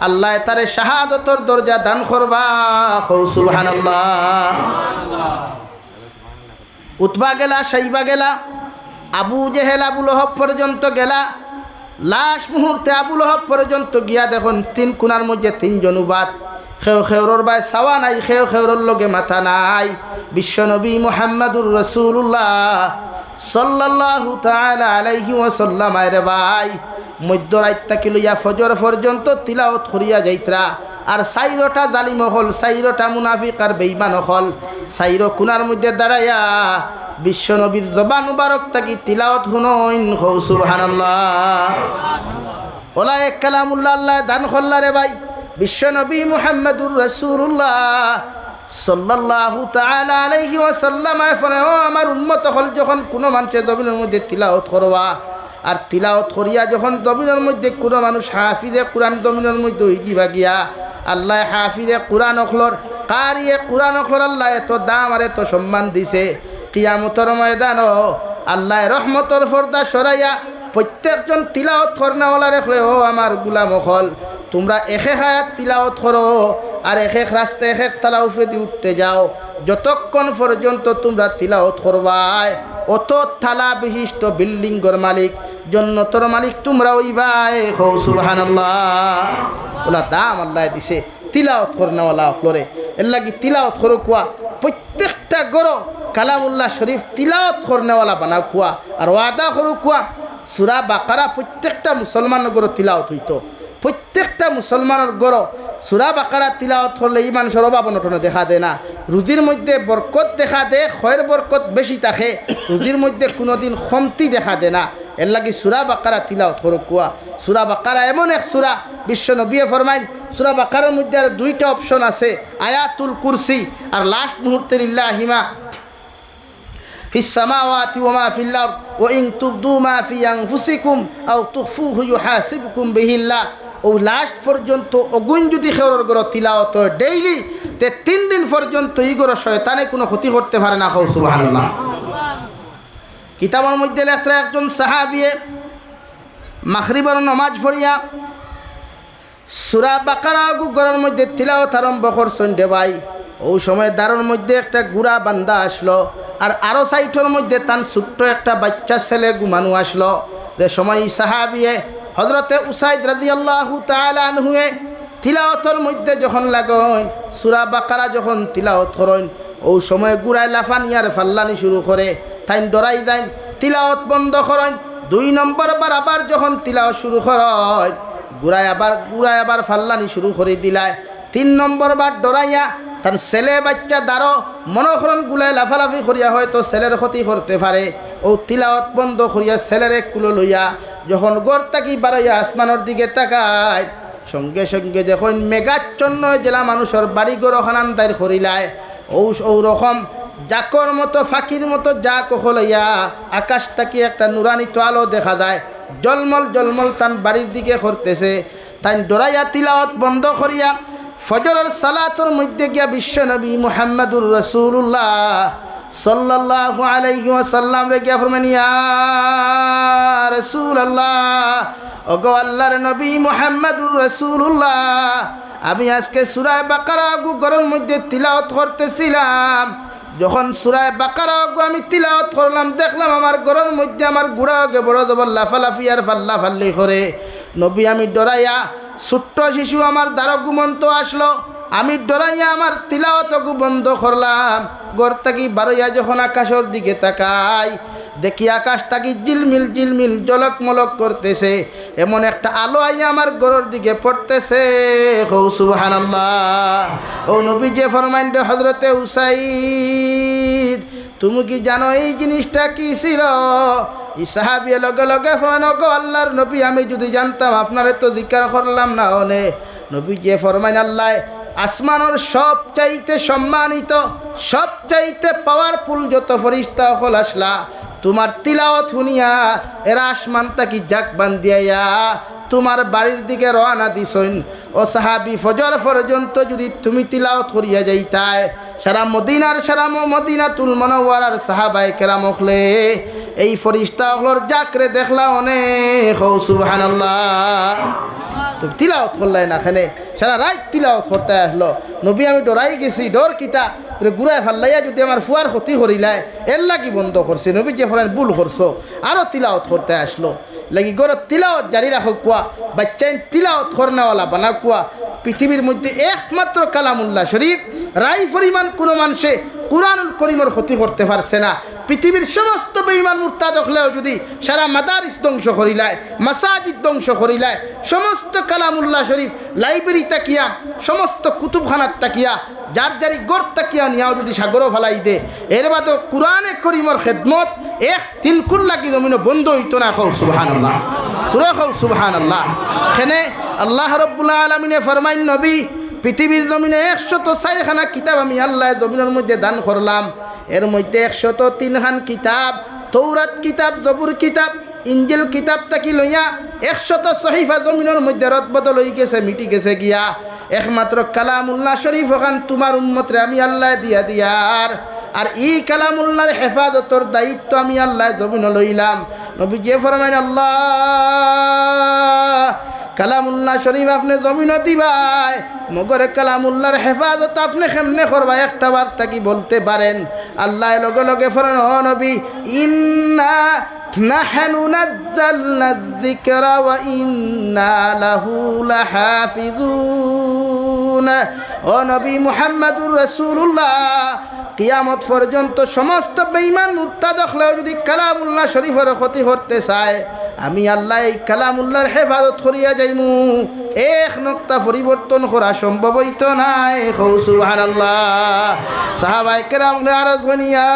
আল্লাহ তারে শাহাদতর দরজা দান করবা। সুবহানাল্লাহ। উতবা গেলা, সাইবা গেলা, আবু জেহেল আবু লহব পর্যন্ত গেলা। লাশ মুহূর্তে আবু লহব পর্যন্ত গিয়া দেখুন 3 কোণার মধ্যে 3 জনুবাদ। খেউরের বাই সাওয়া নাই, খেউরের লগে মাথা নাই। বিশ্বনবী মুহাম্মদুর রাসূলুল্লাহ সাল্লাল্লাহু তাআলা আলাইহি ওয়াসাল্লাম আরে ভাই মধ্যরাত থেকে লইয়া ফজর পর্যন্ত তিলাওয়াত করিয়া যাইতরা। আর 4টা জালিম হল, 4টা মুনাফিক আর বেঈমান হল, 4 কোণার মধ্যে দাঁড়াইয়া বিশ্বনবীর জবান মুবারক থাকি তিলাওয়াত শুনইন। সুবহানাল্লাহ। ওলায়ে কালামুল্লাহ আল্লাহ দান করলা রে ভাই। বিশ্বনবী মুহাম্মদুর রাসূলুল্লাহ সাল্লাল্লাহু তাআলা আলাইহি ওয়াসাল্লাম ও আমার উম্মত হল, যখন কোনো মানুষের জমিনের মধ্যে তিলাওয়াত করবা, আর তিলাওয়াত করিয়া যখন জমিনের মধ্যে কোনো মানুষ হাফিজে কোরআন জমিনের মধ্যে হইবা গিয়া, আল্লাহ হাফিজে কোরআন অখলর, কারিয়ে কোরআন অখলর আল্লাহ এত দাম আর এত সম্মান দিছে। কিয়ামতের ময়দানও আল্লাহ রহমতর পর্দা সরাইয়া প্রত্যেকজন তিলাওয়াত করনাওয়ালা রেখলে, ও আমার গুলাম অখল, তোমরা এক হায়াত তিলাওয়াত করো আর এক রাস্তায় এক তালা উফরে উঠতে যাও। যতক্ষণ পর্যন্ত তোমরা তিলাওয়াত করবাই, অত থালা বিশিষ্ট বিল্ডিংয়ের মালিক, জন্নতর মালিক তোমরা ওইবাই। সুবহানাল্লাহ। ওলা দাম আল্লাহ দিছে তিলাওয়াত করনাওয়ালা অখলরে। এর লাগি তিলাওয়াত করো কুয়া, প্রত্যেকটা গরো কালামুল্লাহ শরীফ তিলাওয়াত করনেওয়ালা বানাও কুয়া। আর ওয়াদা করো কুয়া সূরা বাকারা প্রত্যেকটা মুসলমানের গরো তিলাওয়াত হইতো। প্রত্যেকটা মুসলমানের গরো সূরা বাকারা তিলাওয়াত করলে ইমান সরবা বনটনে দেখা দেয় না। রুজির মধ্যে বরকত দেখা দেয়, খয়ের বরকত বেশি থাকে, রুজির মধ্যে কোনোদিন কমতি দেখা দেয় না। এর লাগি সূরা বাকারা তিলাওয়াত করো কুয়া। সূরা বাকারা এমন এক সূরা, বিশ্ব নবীয়ে ফরমাইন সূরা বাকারার মধ্যে আর দুইটা অপশন আছে, আয়াতুল কুরসি আর লাস্ট মুহূর্তে লিল্লাহিমা ফিস সামাওয়াতি ওয়া মা ফিল আরদ ওয়া ইন তুবদু মা ফি আনফুসিকুম আও তুখফুহু ইউহাসিবকুম বিহিল্লাহ। ও লাস্ট পর্যন্ত অগুণ যদি খেওর গর তিলাওয়াত ডেইলি তে 3 দিন পর্যন্ত ইগর শয়তানে কোনো ক্ষতি করতে পারে না। খাও সুবহানাল্লাহ। কিতাবের মধ্যে লেখা একজন সাহাবিয়ে মাগরিবের নামাজ পড়িয়া সূরা বাকারা ঘরের মধ্যে তিলাওয়াত আরম্ভ করছেন রে ভাই। ওই সময় দারুর মধ্যে একটা গুড়া বান্দা আসলো, আর আরো সাইটের মধ্যে তার ছোট্ট একটা বাচ্চা ছেলে ঘুমানো আসলো। যে সময় সাহাবিয়ে হযরতে উসাইদ রাদিয়াল্লাহু তাআলা আনহু তিলাওয়াতের মধ্যে যখন লাগেন সূরা বাকারা যখন তিলাওয়াত করেন, ওই সময় গুড়ায় লাফানিয়ার ফাল্লানি শুরু করে, তাই ডরাই যায়, তিলাওয়াত বন্ধ করেন। 2 নম্বর বার আবার যখন তিলাওয়াত শুরু করেন, গুড়ায় আবার ফাল্লানি শুরু করে দিলায়। 3 নম্বর বার ডরাইয়া তার ছেলে বাচ্চা দ্বারো মনোহরণ গুলায় লাফালাফি করিয়া হয়তো ছেলের ক্ষতি করতে পারে। ও তিলাওয়াত বন্ধ করিয়া ছেলের এক কুলো লইয়া যখন গড় তাকি বাড়াইয়া আসমানের দিকে তাকায়, সঙ্গে সঙ্গে যখন মেঘাচ্ছন্ন জেলা মানুষের বাড়ি গড় খানান্তার করিলায়, ও রকম জাকর মতো ফাঁকির মতো যা কখলইয়া আকাশ তাকি একটা নুরানি তোয়ালো দেখা যায়, জলমল জলমল তান বাড়ির দিকে করতেছে। তাই ডরাইয়া তিলাওয়াত বন্ধ করিয়া ফজরের সালাতের মধ্যে গিয়া বিশ্বনবী মুহাম্মদুর রাসূলুল্লাহ সাল্লাল্লাহু আলাইহি ওয়াসাল্লাম রে গিয়া ফরমান, ইয়া রাসূলুল্লাহ, ওগো আল্লাহর নবী মুহাম্মদুর রাসূলুল্লাহ, আমি আজকে সূরা বাকারা ঘরের মধ্যে তিলাওয়াত করতেছিলাম। যখন সূরা বাকারা আমি তিলাওয়াত করলাম, দেখলাম আমার ঘরের মধ্যে আমার গুড়াকে বড় জবর লাফালাফি আর ফাল্লা ফাল্লি করে। নবী আমি ডরাইয়া, ছোট্ট শিশু আমার দ্বারা ঘুমন্ত আসলো, আমি ডরাইয়া আমার তিলাওয়াত বন্ধ করলাম। ঘর থাকি বারইয়া যখন আকাশের দিকে তাকাই, দেখি আকাশ থাকি ঝিলমিল ঝিলমিল জলক মলক করতেছে, এমন একটা আলো আইয়া আমার ঘরের দিকে পড়তেছে। হৌ সুবহানাল্লাহ। ও নবী যে ফরমাইন হযরতে উসাইদ, তুমি কি জানো এই জিনিসটা কি ছিল? এই সাহাবী লগে লগে ফরমান, গো আল্লাহর নবী, আমি যদি জানতাম আপনারে তো জিকির করলাম না। ওনে নবী যে ফরমাইন, আল্লাহ আসমানের সবচাইতে সম্মানিত সবচাইতে পাওয়ারফুল যত ফেরেশতা হল আসলা, তোমার তিলাওয়াত শুনিয়া এরা আসমান তাকি জাক বান্ধিয়া তোমার বাড়ির দিকে রওনা দিছইন। ও সাহাবী, ফজর পর্যন্ত যদি তুমি তিলাওয়াত করিয়া যাইতায়, সারা মদিনাতুল মুনাওয়ারার সাহাবায়ে কেরাম হলে এই ফেরেশতা হলর জাকরে দেখলা অনেক। ও সুবহানাল্লাহ। তুমি তিলাওয়াত করলাই না, খানে সারা রাত তিলাওয়াত করতে আসলো। নবী আমি ডরাই গেছি, ডর কিতা গুড়ায় ফাল্লাইয়া যদি আমার ফুয়ার ক্ষতি করিলায়, এর লাগি বন্ধ করছে। নবী যে ফরান ভুল করছো, আরও তিলাওয়াত করতে আসলো। লাগি গড় তিলাওয়াত জারি রাখো কুয়া, বাচ্চাইন তিলাওয়াত করনেওয়ালা বানা কুয়া। পৃথিবীর মধ্যে একমাত্র কালামুল্লাহ শরীফ রাই পরিমাণ কোনো মানুষে কুরআনুল করিমের ক্ষতি করতে পারছে না। পৃথিবীর সমস্ত বেঈমান মুরতাদ হলেও যদি সারা মাদারিস ধ্বংস করিলায়, মাসাজিদ ধ্বংস করিলায়, সমস্ত কালামুল্লাহ শরীফ লাইব্রেরি তাকিয়া, সমস্ত কুতুবখানার তাকিয়া, যার যারি গড় তাকিয়া নিয়াও যদি সাগরও ফালাই দে, এর বাদও কুরআনে করিমের খেদমত এক তিলকুল লাগি জমিন বন্ধ হইতো না। খাও সুবহানাল্লাহ, সুরে খাও সুবহানাল্লাহ। সেনে আল্লাহ রাব্বুল আলামিনে ফরমাইন, নবী পৃথিবীর জমিনে 104 খানা কিতাব আমি আল্লাহ জমিনের মধ্যে দান করলাম। এর মধ্যে 103 খান কিতাব, তৌরাত কিতাব, জবুর কিতাব, ইঞ্জিল কিতাব তাকি লইয়া 100 সহিফা জমিনের মধ্যে রদবদল হয়ে গেছে, মিটি গেছে গিয়া। একমাত্র কালামুল্লাহ শরীফ ওখান তোমার উম্মতরে আমি আল্লাহ দিয়া দিয়ার, আর এই কালামুল্লাহর হেফাজতর দায়িত্ব আমি আল্লাহ জমিন লইলাম। নবী যে ফরমাইন, আল্লাহ কালামুল্লাহ শরীফ আপনি জমিন দিবাই, মগরে কালামুল্লাহর হেফাজত আপনি কেমনে করবা একটা বার তাকি বলতে পারেন? আল্লাহ লগে লগে ফরমান, ও নবী, ইন্না নাহনু নাযালনা যিকরা ওয়া ইন্না লাহু লাহাফিজুন। ও নবী মুহাম্মদুর রাসূলুল্লাহ, কিয়ামত পর্যন্ত সমস্ত বেঈমান মুরতাদ হলেও যদি কালামুল্লাহ শরীফের ক্ষতি করতে চায়, আমি আল্লাহ এই কালামুল্লাহর হেফাজত করিয়া যাইমু এক নক্তা পরিবর্তন করা সম্ভব হইতো নাই কও সুবহানাল্লাহ সাহাবায়ে কেরাম আরজ করিয়া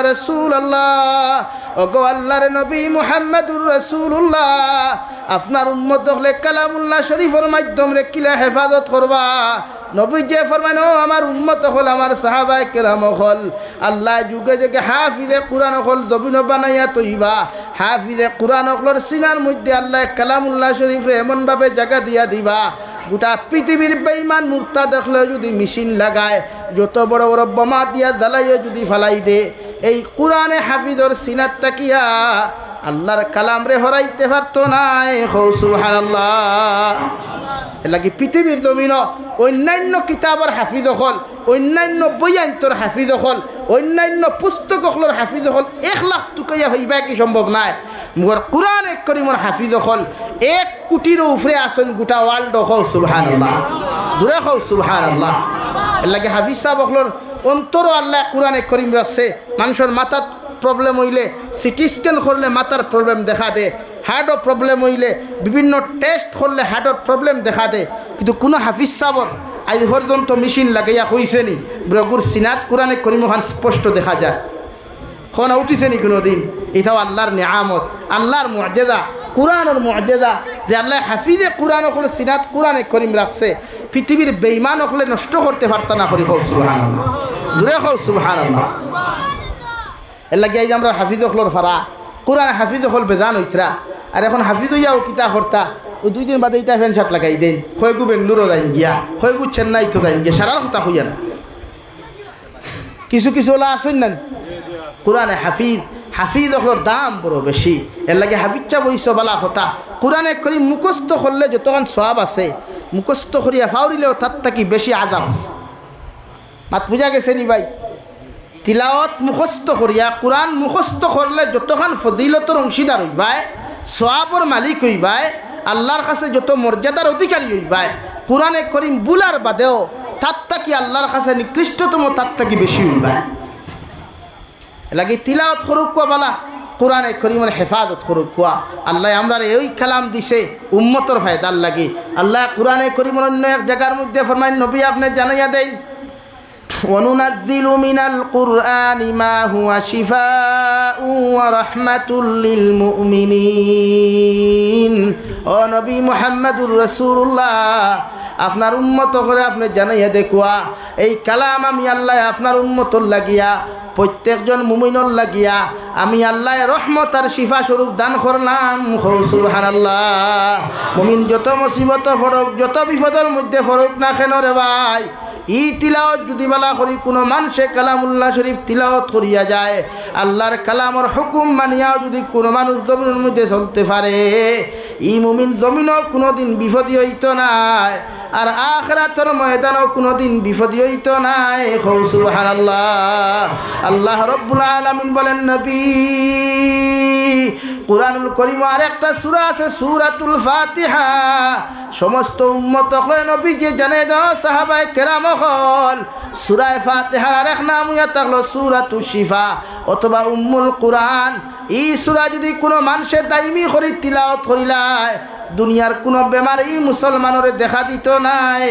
রাসূলুল্লাহ ওগো আল্লাহর নবী মুহাম্মদুর রাসূলুল্লাহ আপনার উম্মত হলে কালামুল্লাহ শরীফের মাধ্যমে কিলা হেফাজত করবা নবী যে ফরমান ও আমার উম্মত হল আমার সাহাবায়ে কেরাম হল আল্লাহ যুগে যুগে হাফিজে কুরআন হল দবিন বানাইয়া তৈবা হাফিজে কুরআন হলর সিনার মধ্যে আল্লাহ কালামুল্লাহ শরীফে এমনভাবে জায়গা দিয়া দিবা গোটা পৃথিবীর বেঈমান মুরতাদ দেখলে যদি মেশিন লাগায় যত বড় বড় বোমা দিয়া জ্বালাইয়া যদি ফালাই দে এই কুরআনে হাফিজর সিনাত তাকিয়া আল্লাহর কালাম রে হরাইতে পারতো না সুবহানাল্লাহ এলাকি পৃথিবীর জমিন অন্যান্য কিতাবর হাফিজ হল অন্যান্য বইয়ান্তর হাফিজ হল অন্যান্য পুস্তক হলর হাফিজ হল 1 লাখ টুকাইয়া হইবা কি সম্ভব নাই মোর কুরআন এক করিমর হাফিজ হল 1 কোটির উপরে আসেন গোটা ওয়ার্ল্ড হল সুবহানাল্লাহ জোরে হল সুবহানাল্লাহ এলাকি হাফিজ সাহেব হলর অন্তর আল্লাহ কুরআন এক করিম রাখছে মানুষের মাথার প্রবলেম হইলে সিটি স্ক্যান করলে মাথার প্রবলেম দেখা দে হার্টও প্রবলেম হইলে বিভিন্ন টেস্ট করলে হার্টর প্রবলেম দেখা দে কিন্তু কোনো হাফিজ সাবর আজ পর্যন্ত মেশিন লাগাইয়া হইছে নি ব্রগুর সিনাত কোরআনে করিম খান স্পষ্ট দেখা যায় খন উঠিছে নি কোনো দিন এটাও আল্লাহর নিয়ামত আল্লাহর মুআজিজা কোরআনের মুআজিজা যে আল্লাহ হাফিজে কোরআন হলে সিনাত কোরআনে করিম রাখছে পৃথিবীর বেঈমান হলে নষ্ট করতে পারত না করি হোক সুবহানাল্লাহ জোরে হোক সুবহানাল্লাহ এর লাগে এই যে আমরা হাফিজ হলর ফারা কোরআন হাফিজ হল বেদান হইতরা আর এখন হাফিজ হইয়াও কিতা করতা ও 2 দিন বাদে ইটা ফ্যান শার্ট লাগাই দেন হয়গু বেঙ্গলুরও যাইন গিয়া হয়গু চেন্নাই তো যাইন গিয়া সারার কথা হইয়া না কিছু কিছু ওলা আসেন না কোরআনে হাফিজ হলর দাম বড় বেশি এর লাগে হাফিজটা বইস বালা কথা কোরআনে করি মুখস্থ করলে যতক্ষণ সওয়াব আছে মুখস্থ করিয়া ফাউরিলেও তার থাকি বেশি আযাব আছে মাত বুঝা গেছে নি ভাই তিলাওয়াত মুখস্থ করিয়া কোরআন মুখস্থ করলে যতক্ষণ ফজিলতর অংশীদার হইবাই সওয়াবর মালিক হইবাই আল্লাহর কাছে যত মর্যাদার অধিকারী হইবাই কোরআনে করিম বুলার বাদেও তার থাকি আল্লাহর কাছে নিকৃষ্টতম তার থাকি বেশি হইবাই লাগে তিলাওয়াত করুক বালা কোরআনে করিমের হেফাজত করুক আল্লাহ আমরা এই কালাম দিছে উম্মতর ফায়দার লাগে আল্লাহ কোরআনে করিমের অন্য এক জায়গার মধ্যে ফরমায় নবী আপনি জানাইয়া দেন وننزل من القرآن ما هو شفاء ورحمة للمؤمنين ও নবী মুহাম্মদুর রাসূলুল্লাহ আপনার উম্মত করে আপনি জানাইয়া দেখুয়া এই কালাম আমি আল্লাহ আপনার উম্মতর লাগিয়া প্রত্যেকজন মুমিনের লাগিয়া আমি আল্লাহ রহমত আর শিফা স্বরূপ দান করলাম সুবহানাল্লাহ মুমিন যত মুসিবত ফরক যত বিপদের মধ্যে ফরক না কেন রে ভাই ই তিলাওয়াত যদি বলা করি কোনো মানুষে কালামুল্লাহ শরীফ তিলাওয়াত করিয়া যায় আল্লাহর কালামর হুকুম মানিয়াও যদি কোনো মানুষ জমিনের মধ্যে চলতে পারে ই মুমিন জমিনও কোনোদিন বিপদী হইতো নাই আর আখিরাতের ময়দানও কোনোদিন বিপদী হইতো নাই সুবহানাল্লাহ আল্লাহ রাব্বুল আলামিন বলেন নবী কুরআনুল কারীম আর একটা সূরা আছে সূরাতুল ফাতিহা সমস্ত উম্মত নবী যে জানে দাও সাহাবায়ে কেরাম হল সূরা ফাতিহার আরেক নাম হইয়া থাকলো সূরাতুশ শিফা অথবা উম্মুল কুরআন এই সূরা যদি কোনো মানুষে দাইমি করে তিলাওয়াত করিলায় দুনিয়ার কোনো বেমারি মুসলমানের দেখা দিত নাই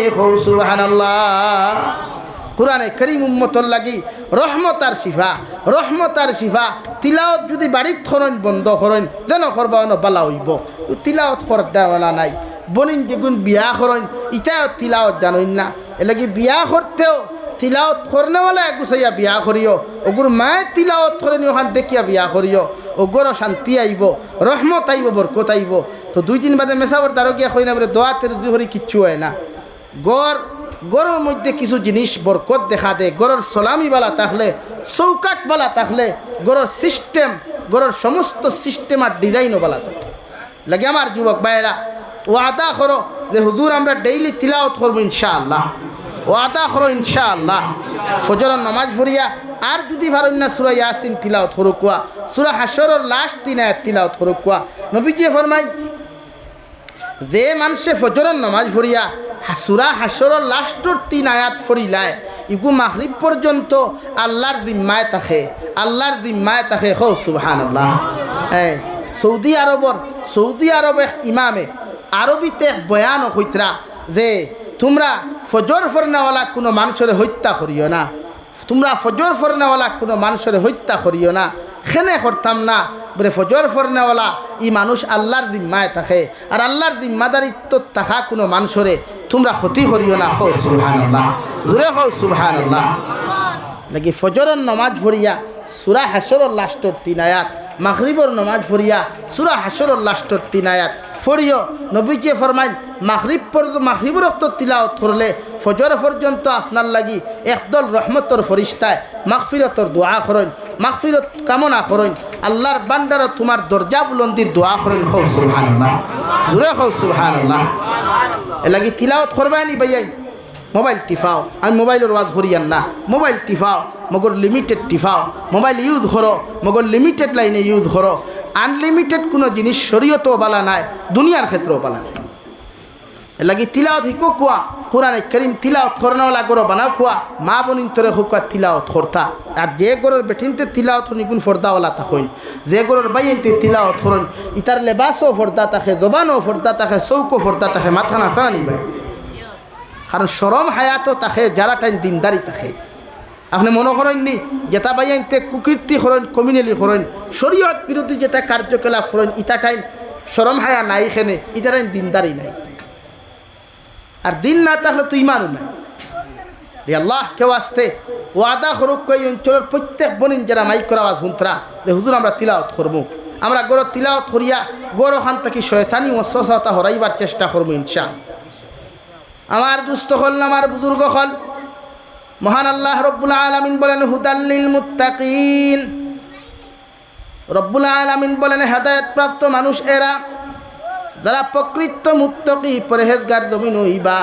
সুবহানাল্লাহ কুরআনে কারীম উম্মতর লাগি রহমত আর শিফা তিলাওয়াত যদি বাড়িত খরণ বন্ধ করেন যেন করবা অন বালা হইব তিলাওয়াত করার দেওয়া নাই বনিন যেগুন বিয়া করেন ইটাও তিলাওয়াত জানেন না এলাকি বিয়া করতেও তিলাওয়াত করনেওয়ালা গুছাইয়া বিয়া করিও ওগুর মায়ে তিলাওয়াত করেনি ওখান দেখিয়া বিয়া করিও ওগর শান্তি আইব রহমত আইব বরকত আইব তো 2 দিন বাদে মেসাবর দারকিয়া কই না বলে দোয়াতের দুহরি কিচ্ছু হয় না গরের মধ্যে কিছু জিনিস বরকত দেখা দেয় গরের সালামি বালা থাকলে চৌকাট বালা থাকলে গরের সিস্টেম গরের সমস্ত সিস্টেম আর ডিজাইনও বালা থাকে লাগে আমার যুবক ভাইয়েরা ওয়াদা করো যে হুজুর আমরা ডেইলি তিলাওয়াত করবো ইনশাআল্লাহ ওয়াদা করো ইনশাআল্লাহ ফজরের নামাজ পড়িয়া আর যদি পারেন না সূরা ইয়াসিন তিলাওয়াত করুক সূরা হাশরের লাস্ট 3 আয়াত তিলাওয়াত করুক নবীজি ফরমায় যে মানুষে ফজরের নামাজ পড়িয়া সূরা হাশরের লাস্টের 3 আয়াত পড়িলায় ইগু মাগরিব পর্যন্ত আল্লাহর জিম্মায় থাকে সুবহানাল্লাহ সৌদি আরবে ইমামে আরবিতে বয়ান হইতরা যে তোমরা ফজর ফরনাওয়ালা কোনো মানুষের হত্যা করিও না, তোমরা ফজর ফরনাওয়ালা কোনো মানুষের হত্যা করিও না। খেনে করতাম না বলে ফজর ফরনাওয়ালা ই মানুষ আল্লাহর জিম্মায় থাকে, আর আল্লাহর জিম্মাদারিত্ব থাকা কোনো মানুষরে তোমরা ক্ষতি করিও না। হো সুবহানাল্লাহ, জোরে হো সুবহানাল্লাহ। নাকি ফজরের নমাজ পড়িয়া সূরা হাশরের লাস্টের 3 আয়াত, মাগরিবের নমাজ পড়িয়া সূরা হাশরের লাস্টের 3 আয়াত পড়িও। নবীজি ফরমাইন মাগরিবের ওয়াক্ত তিলাওয়াত করলে ফজর পর্যন্ত আপনার লাগি একদল রহমতর ফরিস্তায় মাগফিরতর দোয়া করেন, মাগফিরত কামনা করেন, আল্লাহর বান্দার তোমার দরজা বুলন্দির দোয়া করেন। হো সুবহানাল্লাহ, জোরে হো সুবহানাল্লাহ। এলাকি তিলাওয়াত করবানি ভাইয়াই মোবাইল টিফাও, আমি মোবাইলের ওয়াজ করিয়ান না, মোবাইল টিফাও মগর লিমিটেড টিফাও, মোবাইল ইউজ করো মগর লিমিটেড লাইনে ইউজ করো। আনলিমিটেড কোনো জিনিস শরীয়তও বালা নাই, দুনিয়ার ক্ষেত্রেও বালা নাই। লাগি তিলাওয়াত হিকো কুয়া কোরআনে কারীম তিলাওয়াত করনাওয়ালা গরো বানাও কুয়া মা বোনিন তোরে হুকা তিলাওয়াত করতা। আর যে গরোর বেঠিনতে তিলাওয়াত নিগুন ফর্দাওয়ালা তাকইন, যে গরোর বাইনতে তিলাওয়াত করন ইতার লেবাসও ফর্দা থাকে, জবানও ফর্দা থাকে, চৌকো ফর্দা থাকে, মাথা নাচানি ভাই। কারণ শরম হায়াতও থাকে যারা টাইম দিনদারি থাকে। আপনি মনে করেননি যেটা বাইনতে কুকীর্তি করেন, কমিউনালি করেন, শরীয়ত বিরোধী যেটা কার্যকলাপ করেন, ইটা টাইম শরম হায়া নাই, এখানে ইটা টাইম দিনদারি নাই। আর দিন না থাকলে তো ইমানও নাই। আল্লাহ কেউ আসতে ওয়াদা করুক কই অঞ্চলের প্রত্যেক বনিন যারা মাইক করা আওয়াজ হুন্তরা যে হুজুর আমরা তিলাওয়াত করবো, আমরা গরো তিলাওয়াত করিয়া গরো খান থেকে শয়তানি ওয়াসওয়াসা হরাইবার চেষ্টা করবো ইনশাআল্লাহ। আমার দুস্থ হল, আমার বুজুর্গ হল, মহান আল্লাহ রব্বুল আলামিন বলেন হুদাল্লিল মুত্তাকিন। রব্বুল আলামিন বলেন হেদায়েত প্রাপ্ত মানুষ এরা যারা প্রকৃত মুত্তাকি পরহেজগার জমিন হইবা,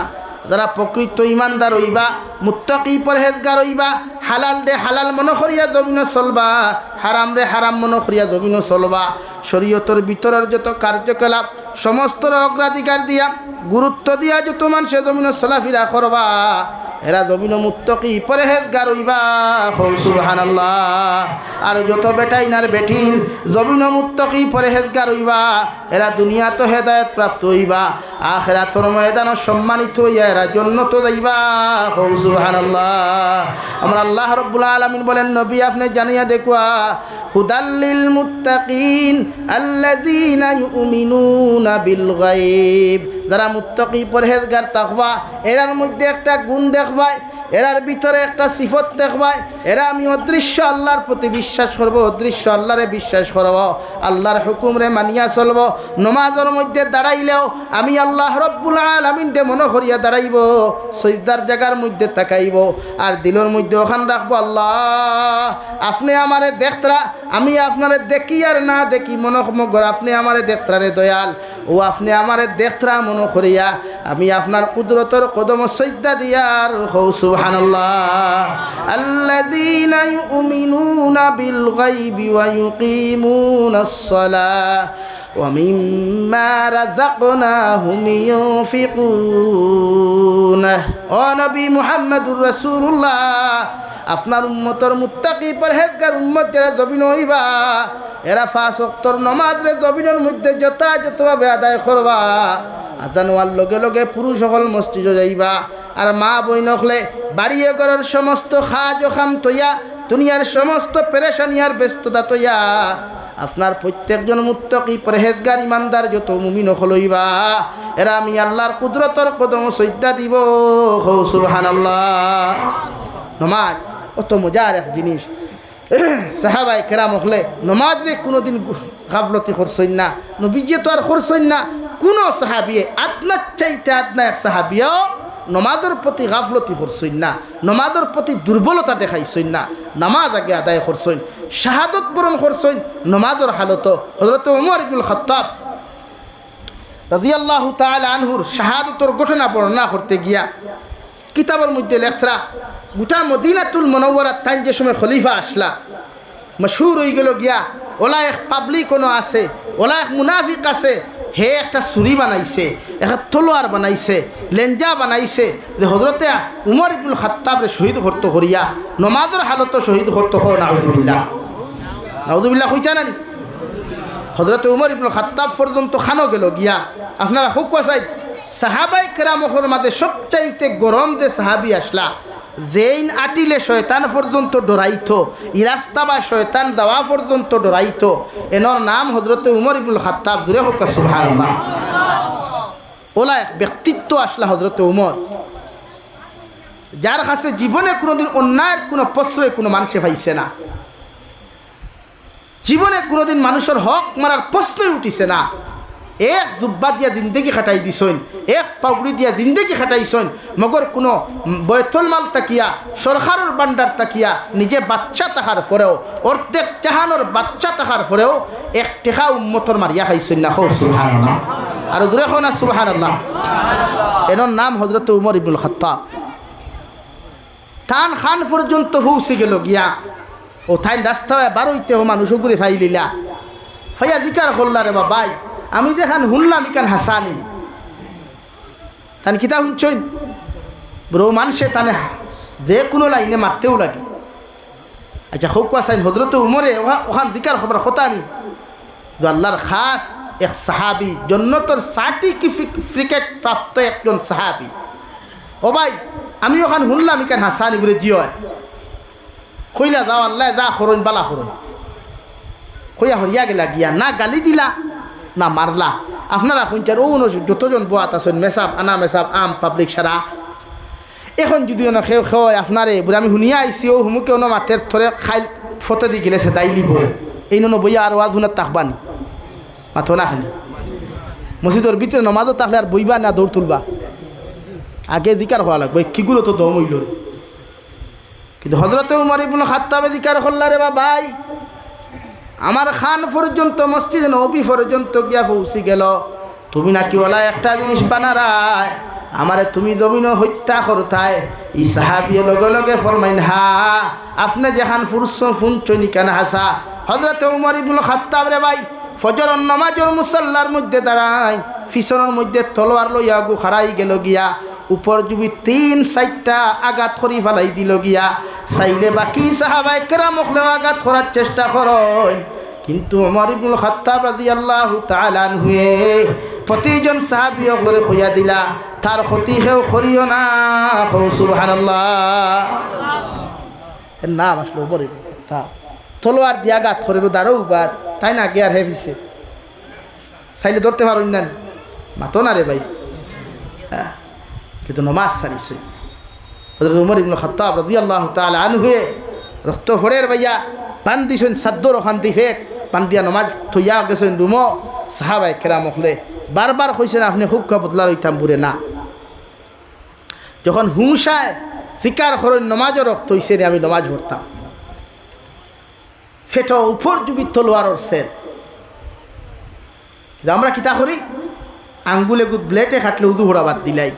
যারা প্রকৃত ইমানদার হইবা, মুত্তাকি পরহেজগার হইবা, হালাল রে হালাল মনে করিয়া জমিন চলবা, হারাম রে হারাম মনে করিয়া জমিন চলবা। শরীয়তের ভিতরের যত কার্যকলাপ সমস্ত অগ্রাধিকার দিয়া গুরুত্ব দিয়া যত মানুষের জমিন চলাফেরা করবা, এরা জমিন মুত্তাকি পরহেজগার হইবা। হো সুবহানাল্লাহ। আর যত বেটাইনার বেঠিন জমিন মুত্তাকি পরহেজগার হইবা, এরা দুনিয়া তো হেদায়েত প্রাপ্ত হইবা, আখিরাতের ময়দানে সম্মানিত হইয়া এরা জান্নাত যাইবা। হো সুবহানাল্লাহ। আমরা আল্লাহ রাব্বুল আলামিন বলেন নবী আপনি জানিয়া দেখুয়া হুদাল্লিল মুত্তাকিন আল্লাযীনা ইউমিনুনা বিল গায়ব। যারা মুত্তাকি পরহেজগার তাকওয়া এরার মধ্যে একটা গুণ দেখবা, এরার ভিতরে একটা সিফত দেখবা, এরা আমি অদৃশ্য আল্লাহর প্রতি বিশ্বাস করব, অদৃশ্য আল্লাহরে বিশ্বাস করব, আল্লাহর হুকুমরে মানিয়া চলব। নমাজের মধ্যে দাঁড়াইলেও আমি আল্লাহ রব্বুল আলামিনকে মনে করিয়া দাঁড়াইব, সিজদার জায়গার মধ্যে তাকাইব, আর দিলের মধ্যে ওখান রাখবো আল্লাহ আপনি আমারে দেখতরা, আমি আপনারে দেখি আর না দেখি মনে মগর আপনি আমারে দেখতরারে দয়াল, ও আপনি আমারে দেখতরা মনে করিয়া আমি আপনার কুদরতের কদম সজদা দিয়ার। হো সুবহানাল্লাহ। আল্লাযীনা ইউমিনুনা বিল গায়বি ওয়া ইউকিমুনাস সালাহ ওয়া মিম্মা রাযাকনাহুম ইউনফিকুন। ও নবী মুহাম্মদুর রাসূলুল্লাহ, আপনার উম্মতর মুত্তাকি পরহেজগার উম্মত যারা জমিন হইবা, এরা 5 ওয়াক্তর নামাজে জমিনের মধ্যে যথাযথভাবে আদায় করবা। আজান হওয়ার লগে লগে পুরুষ সকল মসজিদে যাইবা, আর মা বইন হলে বাড়িয়ে ঘরের সমস্ত খাজ ও খাম তৈয়া, দুনিয়ার সমস্ত পেরেশানি আর ব্যস্ততা তৈয়া আপনার প্রত্যেকজন মুত্তাকি পরহেজগার ইমানদার যত মুমিন হইবা, এরা আমি আল্লাহর কুদরতর কদম সজদা দিব। হো সুবহানাল্লাহ। নমাজ অত মজার এক জিনিস। সাহাবায়ে কেরাম হলে নমাজ রে কোনোদিন গাফলতি করছেন না, নবীজি তো আর করছেন না। কোনো সাহাবিয়ে আদনার চাইতে আদনা এক সাহাবিও নমাজের প্রতি গাফলতি করছেন না, নমাজের প্রতি দুর্বলতা দেখাইছেন না, নামাজ আগে আদায় করছেন, শাহাদত বরণ করছেন নমাজের হালত। হযরত ওমর ইবনুল খাত্তাব রাদিয়াল্লাহু তাআলা আনহুর শাহাদতের ঘটনা বর্ণনা করতে গিয়া কিতাবের মধ্যে লেখরা গোটা মদিনাতুল মুনাওয়ারাত তাই যে সময় খলিফা আসলা মশহুর হয়ে গেল গিয়া, ওলা এক পাবলিক কোনো আছে, ওলা এক মুনাফিক আছে, হে একটা ছুরি বানাইছে, একটা তলোয়ার বানাইছে, লেঞ্জা বানাইছে যে হযরতে উমর ইবনুল খাত্তাবরে শহীদ করত করিয়া নমাজের হালত শহীদ করত। হো নাউযুবিল্লাহ, নাউযুবিল্লাহ হইতা না হযরত উমর ইবনে খাত্তাব পর্যন্ত খানো গেল গিয়া আপনারা খুব কোয়াসাই সাহাবাই কেরামর মাঝে সবচাইতে গরম যে সাহাবি আসলা যেইন আটিলে শয়তান পর্যন্ত ডরাইতো ই রাস্তা বা শয়তান দেওয়া পর্যন্ত ডরাইতো এনর নাম হযরত উমর ইবনে খাত্তাব জুড়ে হোক সুবহানাল্লাহ। ওলা এক ব্যক্তিত্ব আসলা হযরত উমর, যার কাছে জীবনে কোনোদিন অন্যায়ের কোনো প্রশ্রয় কোনো মানুষে পাইছে না, জীবনে কোনোদিন মানুষের হক মারার প্রশ্নই উঠিছে না। এক জুব্বা দিয়া জিন্দেগি খাটাই দিছইন, এক পাউড়ি দিয়া জিন্দেগি খাটাইছইন, মগর কোনো বয়তুল মাল তাকিয়া সরকারের বান্ডার তাকিয়া নিজে বাচ্চা থাকার পরেও অর্ধেক জাহানোর বাচ্চা থাকার পরেও এক টেকা উম্মতর মারিয়া খাইছইন না। সুবহানাল্লাহ, আর দূরে হো না সুবহানাল্লাহ। এনার নাম হযরত উমর ইবনুল খাত্তাব। টান খান পর্যন্ত পৌঁছে গেল গিয়া ও থাইন রাস্তায় বারোইতে ও মানুষ ঘুরে ফাইলিলা ফাইয়া দিকার করলা রে বাবাই আমি যেখান শুনলাম ইকান হাসানি তান কিতা শুনছইন বড় মানুষে তানে যে কোনো লাইনে মারতেও লাগে। আচ্ছা হোক আসাইন হযরত উমরে ওখান দিকার খবর খতানি আল্লাহর খাস এক সাহাবি, জন্নতর সার্টিফিকেট প্রাপ্ত একজন সাহাবি। ও ভাই আমি ওখান শুনলাম ইকান হাসানি বলে জিও কইলা যাও আল্লাহ যা খরণ বালা খরণ কইয়া হরিয়া গেলা গিয়া না গালি দিলা না মারলা। আপনারা শুনছেন ও যতজন বোয়াত আছেন মেসাব আনা মেসাব আম পাবলিক সারা এখন যদি না খেয়ে খেয়ে আপনারে বলে আমি শুনিয়া আইসি ও হুমুকে অন্য মাঠের থরে খাই ফটো দি গেলেছে দাই লিব এই নো বইয়া আর ওয়াজ শুনে তাকবানি মাথো না খানি মসজিদের ভিতরে নমাজও তাকলে আর বইবা না দৌড় তুলবা আগে দিকার হওয়া লাগবে কিগুলো তো দম হইল। কিন্তু হযরত উমর ইবনে খাত্তাবে দিকার হল্লা রে ভাই আমার খান পর্যন্ত মসজিদ নবী পর্যন্ত গিয়া পৌঁছি গেল, তুমি নাকি ওলা একটা জিনিস বানারায় আমারে তুমি জমিন হত্যা করতায়। ই সাহাবিয়ে লগে লগে ফরমাইন হা আপনি যেখান ফুরস ফুন চনি কেন হাসা। হযরত উমর ইবনে খাত্তাব রে ভাই ফজর নামাজের মুসাল্লার মধ্যে দাঁড়ায় পিছনের মধ্যে তলোয়ার লইয়া গু খারাই গেল গিয়া উপর জুবি 3-4টা আঘাত করি ফেলাই দিল গিয়া চাইলে বাকি সাহাবায়ে কেরামকলেও আঘাত করার চেষ্টা করেন, কিন্তু ওমর ইবনুল খাত্তাব রাদিয়াল্লাহু তাআলা আনহু প্রতিজন সাহাবীকে কইয়া দিলা তার ক্ষতি কেউ করিও না। সুবহানাল্লাহ, এর নাম আসলো ওমর ইবনুল খাত্তাব। তলোয়ার দিয়ে আঘাত করে দাঁড়াও বাদ তাই না গিয়ার হেভিছে চাইলে ধরতে পারেন না মাতো না রে ভাই। হ্যাঁ কিন্তু নমাজ সারিছে হযরত উমর ইবনে খাত্তাব রাদিয়াল্লাহু তাআলা আনহু রক্ত ফড়ের ভাইয়া পান দিছেন সাদ্দর ওখান দিফে পান দিয়া নমাজ থইয়া গেছেন রুমো সাহাবায়ে কেরাম হলে বারবার কইছেন আপনি হুক্কা বদলা লইতাম বুরে না। যখন হুংসায় ফিকার করেন নমাজও রক্ত হইছে আমি নমাজ পড়তাম ফেটো উপর জুবি তলোয়ারর সের। আমরা কিতা করি আঙ্গুলে গুদ ব্লেটে কাটলে উদু হড়া বাদ দিলাই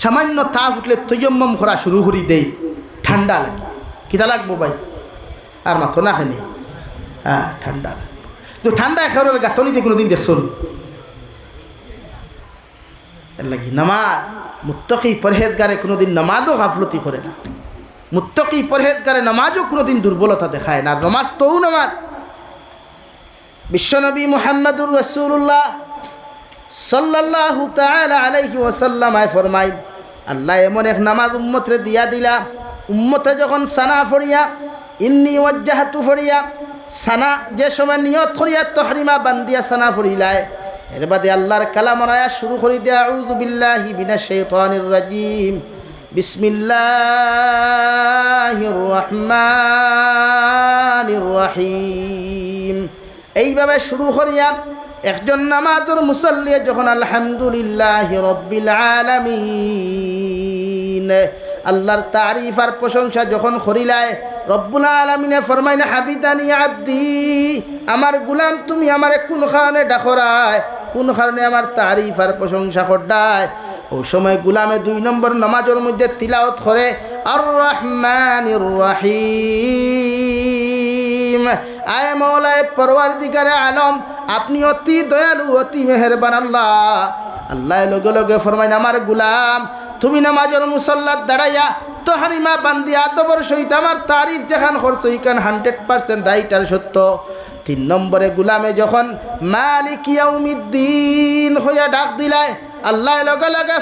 সামান্য তাপ উঠলে তৈয়ম্মম করা শুরু করি দেই ঠান্ডা লাগে কিতা লাগবো ভাই আর মাথো না খানি হ্যাঁ ঠান্ডা তো ঠান্ডা খাওয়ার গাঁথনিতে কোনোদিন দেখছো এর লাগি নামাজ মুত্তাকি পরহেজগারে কোনোদিন নামাজও গাফলতি করে না, মুত্তাকি পরহেজগারে নামাজও কোনোদিন দুর্বলতা দেখায় না। আর নামাজ তৌ নামাজ বিশ্বনবী মুহাম্মদুর রাসূলুল্লাহ সাল্লাল্লাহু তাআলা আলাইহি ওয়াসাল্লাম ফরমায় আল্লাহ এমন এক নামাজ উম্মতরে দিয়া দিলা উম্মতে যখন সানা ফড়িয়া ইন্নী ওয়াজ্জাহতু ফড়িয়া সানা যে সময় নিয়ত করিয়া তহরিমা বান্দিয়া সানা ফড়িলায় এর বাদে আল্লাহর কালামের আয়াত শুরু করে দেয়া আউযু বিল্লাহি মিনাশ শাইতানির রাজিম বিসমিল্লাহির রহমানির রহিম এইভাবে শুরু করিয়া একজন নামাজের মুসল্লি যখন আলহামদুলিল্লাহি রাব্বিল আলামিন আল্লাহর তারিফ আর প্রশংসা যখন করিলায় রব্বুল আলামিনে ফরমাইনা হাবিদানি আব্দি আমার গোলাম তুমি আমারে কোন কারণে ডাকরায় কোন কারণে আমার তারিফ আর প্রশংসা করদায়। ও সময় গোলামে 2 নম্বর নামাজের মধ্যে তিলাওয়াত করে আর রহমানির রহিম আয় মওলায়ে পরওয়ারদিগারে আলম আপনি অতি দয়ালু অতি মেহেরবান আল্লাহ। আল্লাহ লগে লগে ফরমাইন আমার গোলাম তুমি নামাজের মুসল্লাত দাঁড়াইয়া তহরিমা বান্দি আদবর সহিত আমার তারিফ যেখান করছো ইখান 100% রাইট আর সত্য, তিন নম্বরে গুলামে যখন মালিক ইয়াউমিদ্দিন হইয়া ডাক দিলায়, আল্লাহ লগে লগে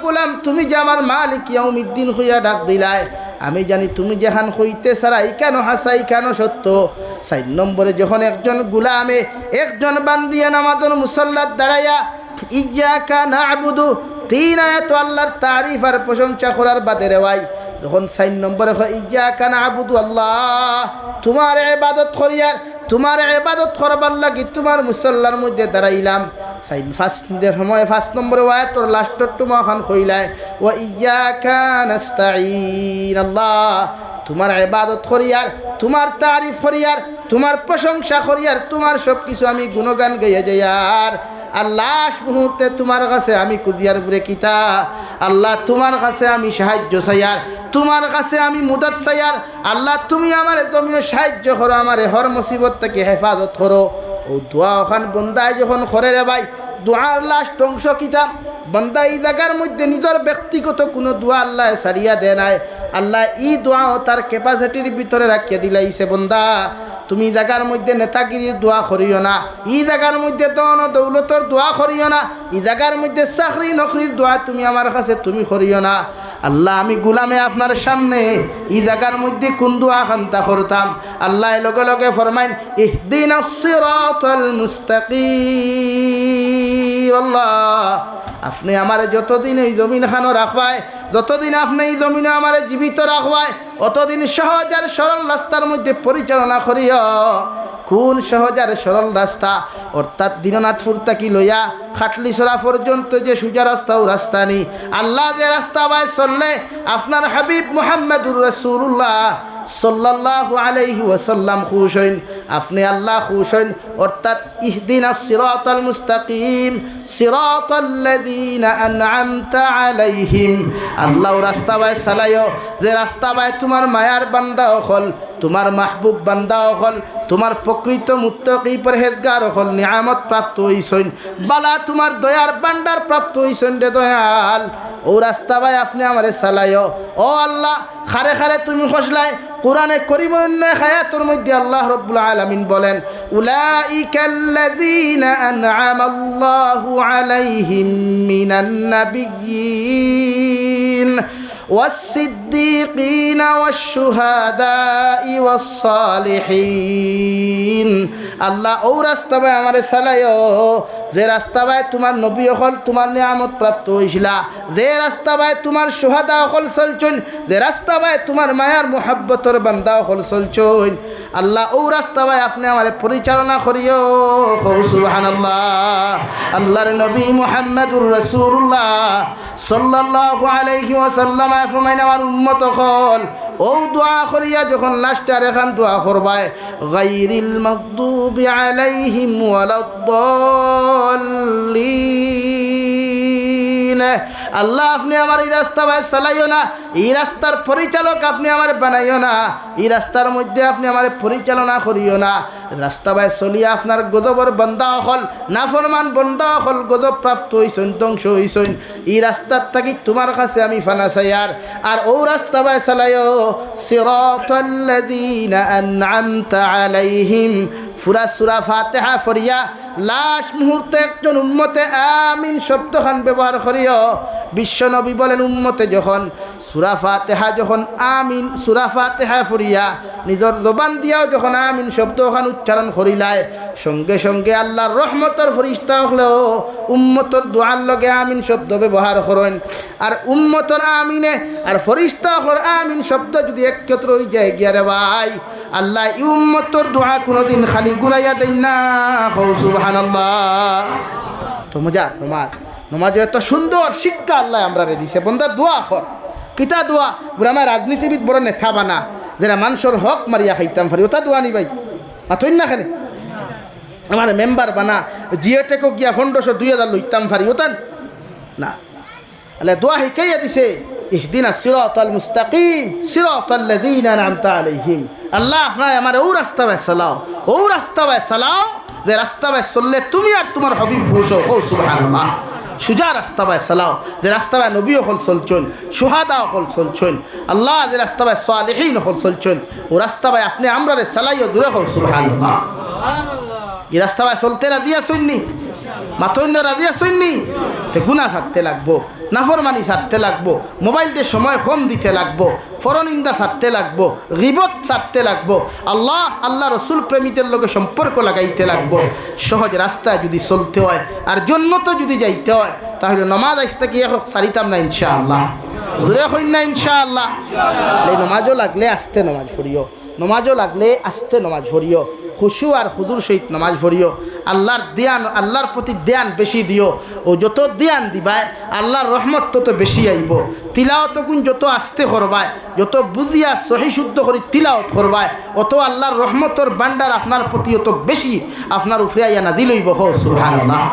গুলাম তুমি যে আমার মালিক ইয়াউমিদ্দিন হইয়া ডাক দিলায়, আমি জানি তুমি যেখান হইতে সারাই কেন হাসাই কেন সত্য। 4 নম্বরে যখন একজন গুলামে একজন বান্দিয়া নামাজের মুসল্লাত দাঁড়াইয়া ইয়্যাকা না'বুদু 3 আয়াত আল্লাহর তারিফ আর প্রশংসা করার বাদে রেওয়াই, যখন 4 নম্বরে ইয়্যাকা না'বুদু আল্লাহ তোমার ইবাদত করিয়ার তোমার ইবাদত করবার লাগি তোমার মুসল্লার মধ্যে দাঁড়াইলাম। 5 নম্বরে আয়াতর লাস্টর তোমাখান কইলায় ওয়া ইয়্যাকা নাস্তাঈন আল্লাহ তোমার ইবাদত করিয়ার তোমার তারিফ করিয়ার তোমার প্রশংসা করিয়ার তোমার সব কিছু আমি গুণগান গাইয়া যাইয়ার আর লাস্ট মুহূর্তে তোমার কাছে আমি কুদিয়ার বুড়ে কিতা আল্লাহ তোমার কাছে আমি সাহায্য চাইয়ার তোমার কাছে আমি মুদত চাইয়ার আল্লাহ তুমি আমারে তুমিও সাহায্য করো আমারে হর মুসিবত থেকে হেফাজত করো। ও দোয়া ওখান বন্দায় যখন করে রে ভাই দোয়ার লাস্ট অংশ কিতা বন্দা এই জায়গার মধ্যে নিজের ব্যক্তিগত কোনো দোয়া আল্লাহ সারিয়া দেয় নাই, আল্লাহ এই দোয়াও তার ক্যাপাসিটির ভিতরে রাখিয়া দিলাইছে বন্দা তুমি জায়গার মধ্যে নেতাগিরির দোয়া করিও না, এই জায়গার মধ্যে দন দৌলতর দোয়া করিও না, এই জায়গার মধ্যে চাকরি নকরির দোয়া তুমি আমার কাছে তুমি করিও না। আল্লাহ আমি গুলামে আপনার সামনে এই জায়গার মধ্যে কোন দোয়া খান্তা করতাম আল্লাহ লগে লগে ফরমাইন ইহদিনাস সিরাতাল মুস্তাকিম। আল্লাহ আপনি আমার যতদিন এই জমিন খানো রাখবায় যতদিন আপনি এই জমিনে আমার জীবিত রাখবায় অতদিন সহজ আর সরল রাস্তার মধ্যে পরিচালনা করিও। কোন সহজ আর সরল রাস্তা অর্থাৎ দীননাথপুর থেকে লইয়া খাটলিছড়া পর্যন্ত যে সোজা রাস্তা ও রাস্তা নেই, আল্লাহ যে রাস্তা বাই চললে আপনার হাবিব মুহাম্মদুর রাসূলুল্লাহ সাল্লাল্লাহু আলাইহি ওয়াসাল্লাম খুশ হইন, আপনি আল্লাহ খুশ হইন। অর্থাৎ ইহদিনাস সিরাতাল মুস্তাকিম সিরাতাল্লাযীনা আন'আমতা আলাইহিম আল্লাহ রাস্তা বাই চালাইও যে রাস্তা বাই তোমার মায়ার বান্দা হল তোমার মাহবুব বান্দা হল তোমার প্রকৃত মুত্তাকি পরহেজগার হল নিয়ামত প্রাপ্ত হইছেন বালা তোমার দয়ার বান্দার প্রাপ্ত হইছেন রে দয়াল। ও রাস্তা ভাই আপনি আমারে চালাইও। ও আল্লাহ খারে খারে তুমি খসলাই কোরআনে করিমের আয়াতের মধ্যে আল্লাহ রাব্বুল আলামিন বলেন উলাইকাল্লাযীনা আন'আমাল্লাহু আলাইহিম মিনান নাবিয়্যিন والصديقين والشهداء والصالحين আল্লাহ ও রাস্তা ভাই আমারে চালাইও যে রাস্তা ভাই তোমার নবী হল তোমার নিয়ামত প্রাপ্ত হইছিলা, যে রাস্তা ভাই তোমার সুহাদা হল চলছুন, যে রাস্তা ভাই তোমার মায়ার মোহাব্বতর বান্দা হল চলছুন। আল্লাহ ও রাস্তা ভাই আপনি আমারে পরিচালনা করিও। সুবহানাল্লাহ। আল্লাহর নবী মুহাম্মদুর রাসূলুল্লাহ সাল্লাল্লাহু আলাইহি ওয়াসাল্লাম ফরমাইন আমার উম্মত হল ও দোয়া করিয়া যখন লাস্টার এখান দোয়া করবায় গায়রিল মাগদুবি আলাইহিম ওয়ালাদ-দাল্লিন আল্লাহ আপনি আমার এই রাস্তা ভাই চালাইও না, এই রাস্তার পরিচালক আপনি আমার বানাইও না, এই রাস্তার মধ্যে আপনি আমার পরিচালনা করিও না। রাস্তা ভাই চলিয়া আপনার গদবর বান্দা হল নাফরমান বান্দা হল গদব প্রাপ্ত হইছেন ধ্বংস হইছেন, এই রাস্তার থাকি তোমার কাছে আমি ফানা চাইয়ার। আর ও রাস্তা ভাই চালাইও সিরাতাল্লাযীনা আন'আমতা আলাইহিম ফুরা সূরা ফাতিহা ফরিয়া লাস্ট মুহূর্তে একজন উম্মতে আমিন শব্দখান ব্যবহার করিও। বিশ্বনবী বলেন উম্মতে যখন সূরা ফাতিহা যখন আমিন সূরা ফাতিহা ফরিয়া নিজের জবান দিয়াও যখন আমিন শব্দখান উচ্চারণ করিলায় সঙ্গে সঙ্গে আল্লাহর রহমতের ফরিস্তা হলেও উম্মতর দোয়ার লগে আমিন শব্দ ব্যবহার করেন। আর উম্মতর আমিনে আর ফরিস্তা হল আমিন শব্দ যদি একত্র হয়ে যায় গিয়া রে ভাই আল্লাহ এই উম্মতর দোয়া কোনোদিন খালি গুলাইয়া দেন না। সুবহানাল্লাহ। তো মজা নমাজ এত সুন্দর শিক্ষা আল্লাহ আমরা রে দিছে বন্ধা দোয়া কর কিতা দোয়া বুড়া আমার রাজনীতিবিদ বড় নেতা বানা যারা মানুষের হক মারিয়া খাইতাম পারি ওটা দোয়া নি ভাই মাথইন না খানে আমার মেম্বার বানা জিএটেকো গিয়া 1500-2000 লইতাম পারি ওটা না আল্লাহ দোয়া শিখাইয়া দিছে ইহদিনাস সিরাতাল মুস্তাকিম সিরাতাল্লাযীনা আন'আমতা আলাইহিম আল্লাহ আপনার আমার ও রাস্তা বাই চালাও ও রাস্তা বাই চালাও যে রাস্তা বাই চললে তুমি আর তোমার হাবিব খুশ হও। সুবহানাল্লাহ। সুজা রাস্তা বাই চালাও যে রাস্তা বাই নবী হল চলছুন সুহাদা হল চলছুন আল্লাহ যে রাস্তা বাই সালেহীন হল চলছুন ও রাস্তা বাই আপনি আমরা রে চালাইও দূরে হল। সুবহানাল্লাহ। এই রাস্তা চলতে রাজি আসুননি, মাতন্য রাজি আসুননি, তে গুনাহ ছাড়তে লাগবো, নাফরমানি ছাড়তে লাগবো, মোবাইলতে সময় কম দিতে লাগবো, ফরনিন্দা ছাড়তে লাগবো, গিবত ছাড়তে লাগবো, আল্লাহ রসুল প্রেমীদের লোকে সম্পর্ক লাগাইতে লাগবো। সহজ রাস্তায় যদি চলতে হয় আর জন্নত যদি যাইতে হয় তাহলে নমাজ আসতে কি এখন সারিতাম না ইনশাআল্লাহ, জোরে হইন না ইনশাআল্লাহ। এই নমাজও লাগলে আস্তে নমাজ পড়িও, নমাজও লাগলে আস্তে নমাজ পড়িও, খুশু আর হুজুর সহিত নমাজ পড়িও। আল্লাহর ধ্যান, আল্লাহর প্রতি ধ্যান বেশি দিও। ও যত ধ্যান দিবায় আল্লাহর রহমত তত বেশি আইব। তিলাওয়াত গুণ যত আস্তে করবায়, যত বুঝিয়া সহি শুদ্ধ করে তিলাওয়াত করবায়, অত আল্লাহর রহমতর ভান্ডার আপনার প্রতি অত বেশি আপনার উপরে আইয়া নাজিল হইব। সুবহানাল্লাহ।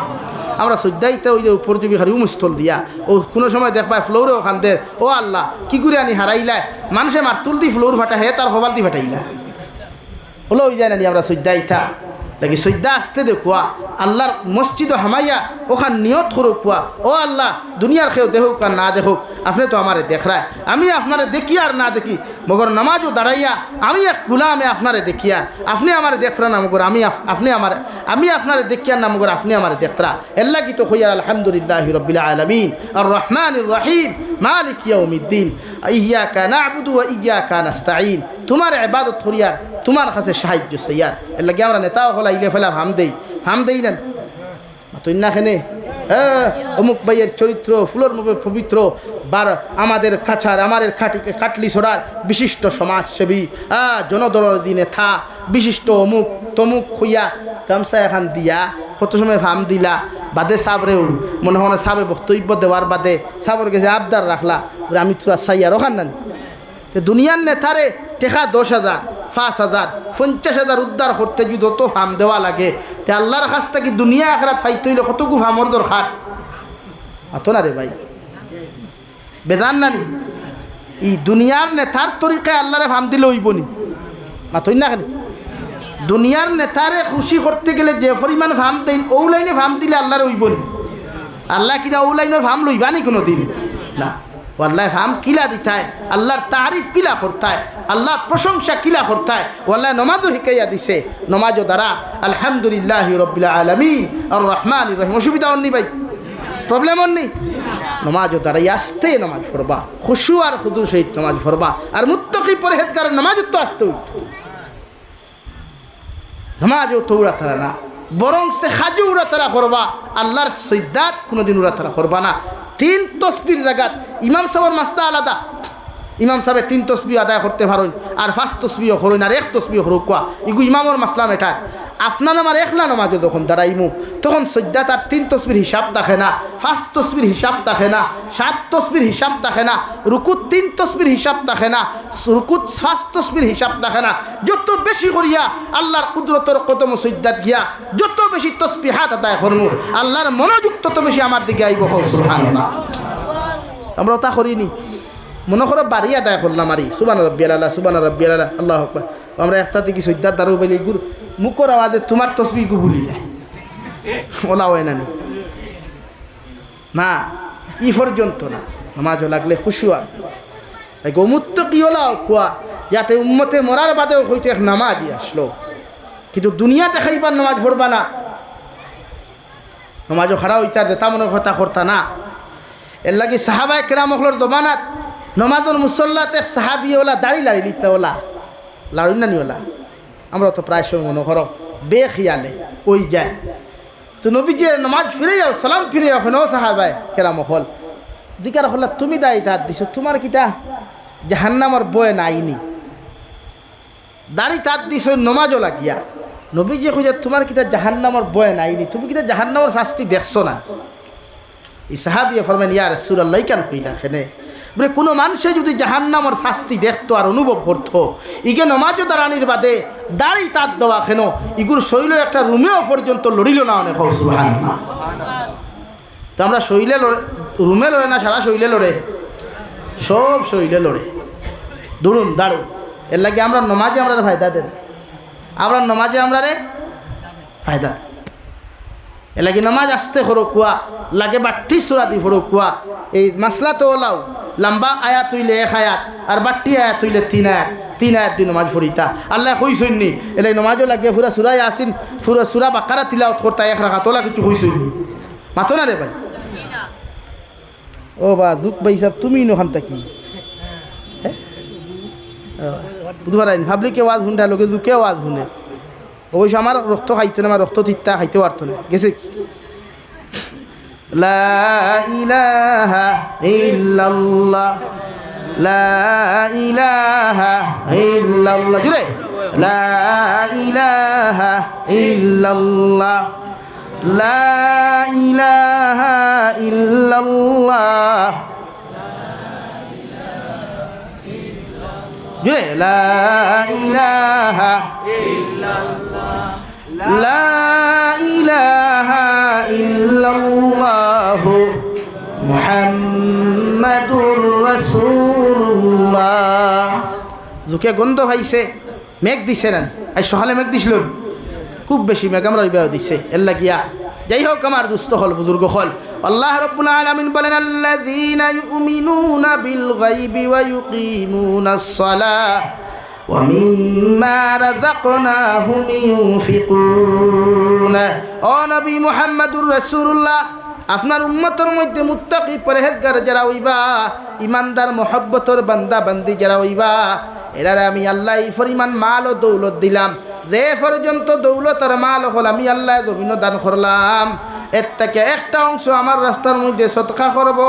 আমরা সজ্জাইতে ওই যে উপর জবি হারি উমস্থল দিয়া ও কোনো সময় দেখবায় ফ্লোরে ওখান দে, ও আল্লাহ কি করে আনি হারাইলায়, মানুষে মারতুল দি ফ্লোর ফাটা হে তার হবাল দি ফাটাইলা হলো ওই যায় না। আমরা সজ্জাইতা লাগি সজ্জা আসতে দেখুয়া আল্লাহর মসজিদ হামাইয়া ওখান নিয়ত করুক কুয়া, ও আল্লাহ দুনিয়ার কেউ দেখুক আর না দেখুক, আপনি তো আমারে দেখরায়, আমি আপনারে দেখি আর না দেখি, মগর নামাজও দাঁড়াইয়া আমি এক গুলামে আপনারে দেখিয়া আপনি আমারে দেখরা না, মগর আমি আপনারে দেখিয়া না, মগর আপনি আমারে দেখরা। এল্লা কি তো হইয়া আলহামদুলিল্লাহি রাব্বিল আলামিন আর রহমানির রহিম মালিক ইয়াউমিদ্দিন ইয়াকা না'বুদু ওয়া ইয়াকা নাস্তাঈন। তোমার ইবাদত করিয়ার, তোমার কাছে সাহায্য চাইয়ার। এর লাগে আমরা নেতাও হলা ইলে ফেলা হাম দেই না তো ইন্নাখানে অমুক ভাইয়ের চরিত্র ফুলোর মুখে পবিত্র বার আমাদের কাছার আমাদের কাটলি ছড়ার বিশিষ্ট সমাজসেবী জনদরদি নেতা বিশিষ্ট অমুক তমুক হইয়া গামছা এখান দিয়া কত সময় ফাম দিলা বাদে সাবরেও মনে হয় সাবে বক্তব্য দেওয়ার বাদে সাবর গেছে আবদার রাখলা, আমি তোরা সাইয়ার ওখান না দুনিয়ার নেতারে টেকা 10,000 5,000 50,000 উদ্ধার করতে যদি যত ফাম দেওয়া লাগে তে আল্লাহর কাছ থেকে দুনিয়া আখরাত ফাইতে হইলে কতটুকু ফামর দরকার আত না রে ভাই, বেজান নানি এই দুনিয়ার নেতার তরিকায় আল্লাহরে ফাম দিলে হইবনি মাতই না কেন। দুনিয়ার নেতারে খুশি করতে গেলে যে পরিমাণ ফাম দেন ও লাইনে ফাম দিলে আল্লাহরে হইবনি। আল্লাহ কিনা ও লাইনের ফাম লইবানি কোনো দিন না। ওয়াল্লাহ ফাম কিলা দিতায়, আল্লাহর তারিফ কিলা করতায়, আল্লাহর প্রশংসা কিলা করতায়। ওয়াল্লাহ নমাজও শিখাইয়া দিছে, নমাজও দ্বারা আলহামদুলিল্লাহি রাব্বিল আলামিন আর রহমানির রহিম। অসুবিধা হননি ভাই, প্রবলেম হননি। নমাজও দ্বারা আস্তে নমাজ পড়বা, খুশু আর খুদুর সহিত নমাজ পড়বা, আর মুত্তাকি পরহেজগার নমাজও তো আস্তে উঠত। নমাজও তো উড়া তারা না, বরং সে খাজু উড়া তারা করবা, আল্লাহর সৈদাত কোনোদিন উড়া তারা করবা না। 3 তসবির জায়গাত ইমাম সাহেবের মাসলা আলাদা, ইমাম সাহেব 3 তসবি আদায় করতে পারেন আর 5 তসবিও করেন আর 1 তসবিও করুক কোয়া ইগু ইমামর মাসলা মেটার। আপনার আমার একলা নমাজও যখন দাঁড়াইমু তখন সজ্জা তার 3 তসবির হিসাব দেখে না, 5 তসবির হিসাব দেখে না, 7 তসবির হিসাব দেখে না, রুকুত 3 তসবির হিসাব দেখে না, রুকুত 5 তসবির হিসাব দেখে না। যত বেশি করিয়া আল্লাহর কুদরতের কদম সজ্জাত গিয়া যত বেশি তসবিহাত আদায় করমু আল্লাহর মনোযোগ তত বেশি আমার দিকে আইব। সুবহানাল্লাহ। আমরা তা করিনি, মনে করো বাড়ি আদায় করলাম আরি সুবহান রাব্বিয়াল আলা সুবহান রাব্বিয়াল আলা আল্লাহু আকবার। আমরা একটা থেকে সজ্জাত দাঁড়ো বলি গুরু মুখর আওয়াজে তোমার তসবিহ গু ভুলি যায় ওলা হয় না না, ই পর্যন্ত না। নামাজও লাগলে খুশুয়া গোমুত্ত কি ওলাও খোয়া যাতে উম্মতে মরার বাদেও হইতে এক নামাজই আসলো, কিন্তু দুনিয়াতে খাইবার নামাজ পড়বা না, নামাজও খাড়া হইতার দেতা মনে কথা করতা না। এর লাগে সাহাবায়ে কেরাম হলর দমানাত নমাজের মুসল্লাতে সাহাবি ওলা দাড়ি লাড়ি লিখতে ওলা লাড়ি না নি ওলা। আমরা তো প্রায় সময় মনে করো বেখিয়ালে ওই যায় তো নবী যে নামাজ ফিরে যাও সালাম ফিরে যাও কেন সাহাবায়ে কেরাম হল দিকার হল তুমি দাড়ি তার দিছো তোমার কিতা জাহান্নামের বয় নাইনি, দাড়ি তার দিছো নমাজও লাগিয়া নবী যে কইয়া তোমার কিতা জাহান্নামের বয় নাইনি, তুমি কিতা জাহান্নামের শাস্তি দেখছো না। এই সাহাবিয়ে ফরমান ইয়া রাসূলুল্লাহ কেন কইলা কেনে বলে কোনো মানুষে যদি জাহান্নামের শাস্তি দেখতো আর অনুভব করতো ইগে নমাজও দাঁড়ানির বাদে দাড়ি তার দেওয়া কেন ইগুর শরীরের একটা রুমেও পর্যন্ত লড়িল না অনেক। সুবহানাল্লাহ। তো আমরা শরীরে রুমে লড়ে না সারা শরীরে লড়ে, সব শরীরে লড়ে দৌড়ুন দাঁড়ুন। এর লাগে আমরা নমাজে আমরা ফায়দা দেন, আমরা নমাজে আমরা রে ফায়দা। এর লাগে নমাজ আসতে করো কুয়া লাগে বাট্টি সুরা দি ফোড়ো কুয়া। এই মাসলা তো ওলাও লম্বা আয়াত হইলে 1 আয়াত আর বাট্টি আয়াত হইলে 3 আয়াত, 3 আয়াত দিন নমাজ পড়িতা আল্লাহ কইছইনি এলাই নমাজও লাগিয়ে পুরা সূরা ইয়াসিন পুরা সূরা বাকারা তিলাওয়াত করতা এক রাকাত ওলা কিছু কইছইনি মাতো না রে ভাই ও বা জুক ভাই সাহেব তুমি নখান থাকি বুধবার আইন ভাবলি কে ওয়াজ শুনটা লোকে জুকে ওয়াজ শুনে অবশ্য আমার রক্ত খাইতে না আমার রক্ত তিত্তা খাইতে পারতো না গেছে লা ইলাহা ইল্লাল্লাহ লা ইলাহা ইল্লাল্লাহ জুড়ে লা ইলাহা ইল্লাল্লাহ লা ইলাহা ইল্লাল্লাহ জুড়ে লা ইলাহা ইল্লাল্লাহ লা ইলাহা ইল্লাল্লাহ মুহাম্মাদুর রাসূলুল্লাহ জুকে গন্ধ ভাইছে মেঘ দিছে না আজ সকালে মেঘ দিছিল খুব বেশি মেঘ আমরা বিবাহ দিছে এল্লা গিয়া যাই হোক আমার দুস্থ হল বুজুর্গ হল আল্লাহ রাব্বুল আলামিন বলেন আল্লাযীনা ইউমিনুনা বিল গায়বি ওয়া ইউকিমুনাস সালাহ ওয়া মিম্মা রাযাকনাহুম ইউনফিকুন ও নবী মুহাম্মদুর রাসূলুল্লাহ আপনার উম্মতের মধ্যে মুত্তাকি পরহেজগার যারা হইবা ইমানদার মহব্বতর বান্দা বান্দি যারা হইবা এরারে আমি আল্লাহ এই পরিমাণ মাল ও দৌলত দিলাম যে পর্যন্ত দৌলত আর মাল হল আমি আল্লাহ জমিন দান করলাম এর থেকে একটা অংশ আমার রাস্তার মধ্যে সদকা করব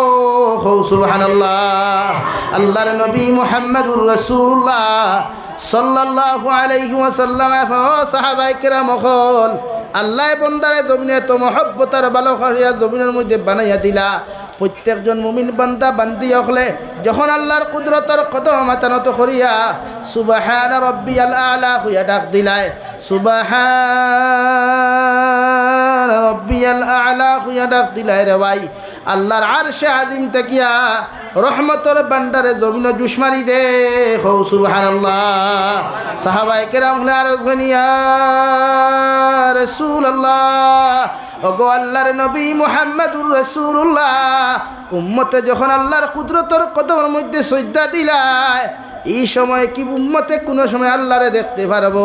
সুবহানাল্লাহ আল্লাহর নবী মুহাম্মদুর রাসূলুল্লাহ সাল্লাল্লাহু আলাইহি ওয়াসাল্লাম ও সাহাবায়ে কেরাম হল আল্লাহ বন্দারে জমিনে তো মহব্বত আর ভালোবাসা জমিনের মধ্যে বানাইয়া দিলা প্রত্যেকজন মুমিন বান্দা বান্দি হলে যখন আল্লাহর কুদরতের কদম মাতানত করিয়া সুবহান রাব্বিয়াল আলা হইয়া ডাক দিলায় সুবহান রাব্বিয়াল আলা হইয়া ডাক দিলায় রে ভাই আল্লাহর আরশে আযীম তাকিয়া রহমতের বান্দারে জমিন জুস মারি দে হো সুবহানাল্লাহ সাহাবায়ে কেরাম হলে আর ধনিয়া রাসূলুল্লাহ ওগো আল্লাহর নবী মুহাম্মদুর রাসূলুল্লাহ উম্মতে যখন আল্লাহর কুদরতের কদমের মধ্যে সজদা দিলায় এই সময় কি উম্মতে কোনো সময় আল্লাহরে দেখতে পারবো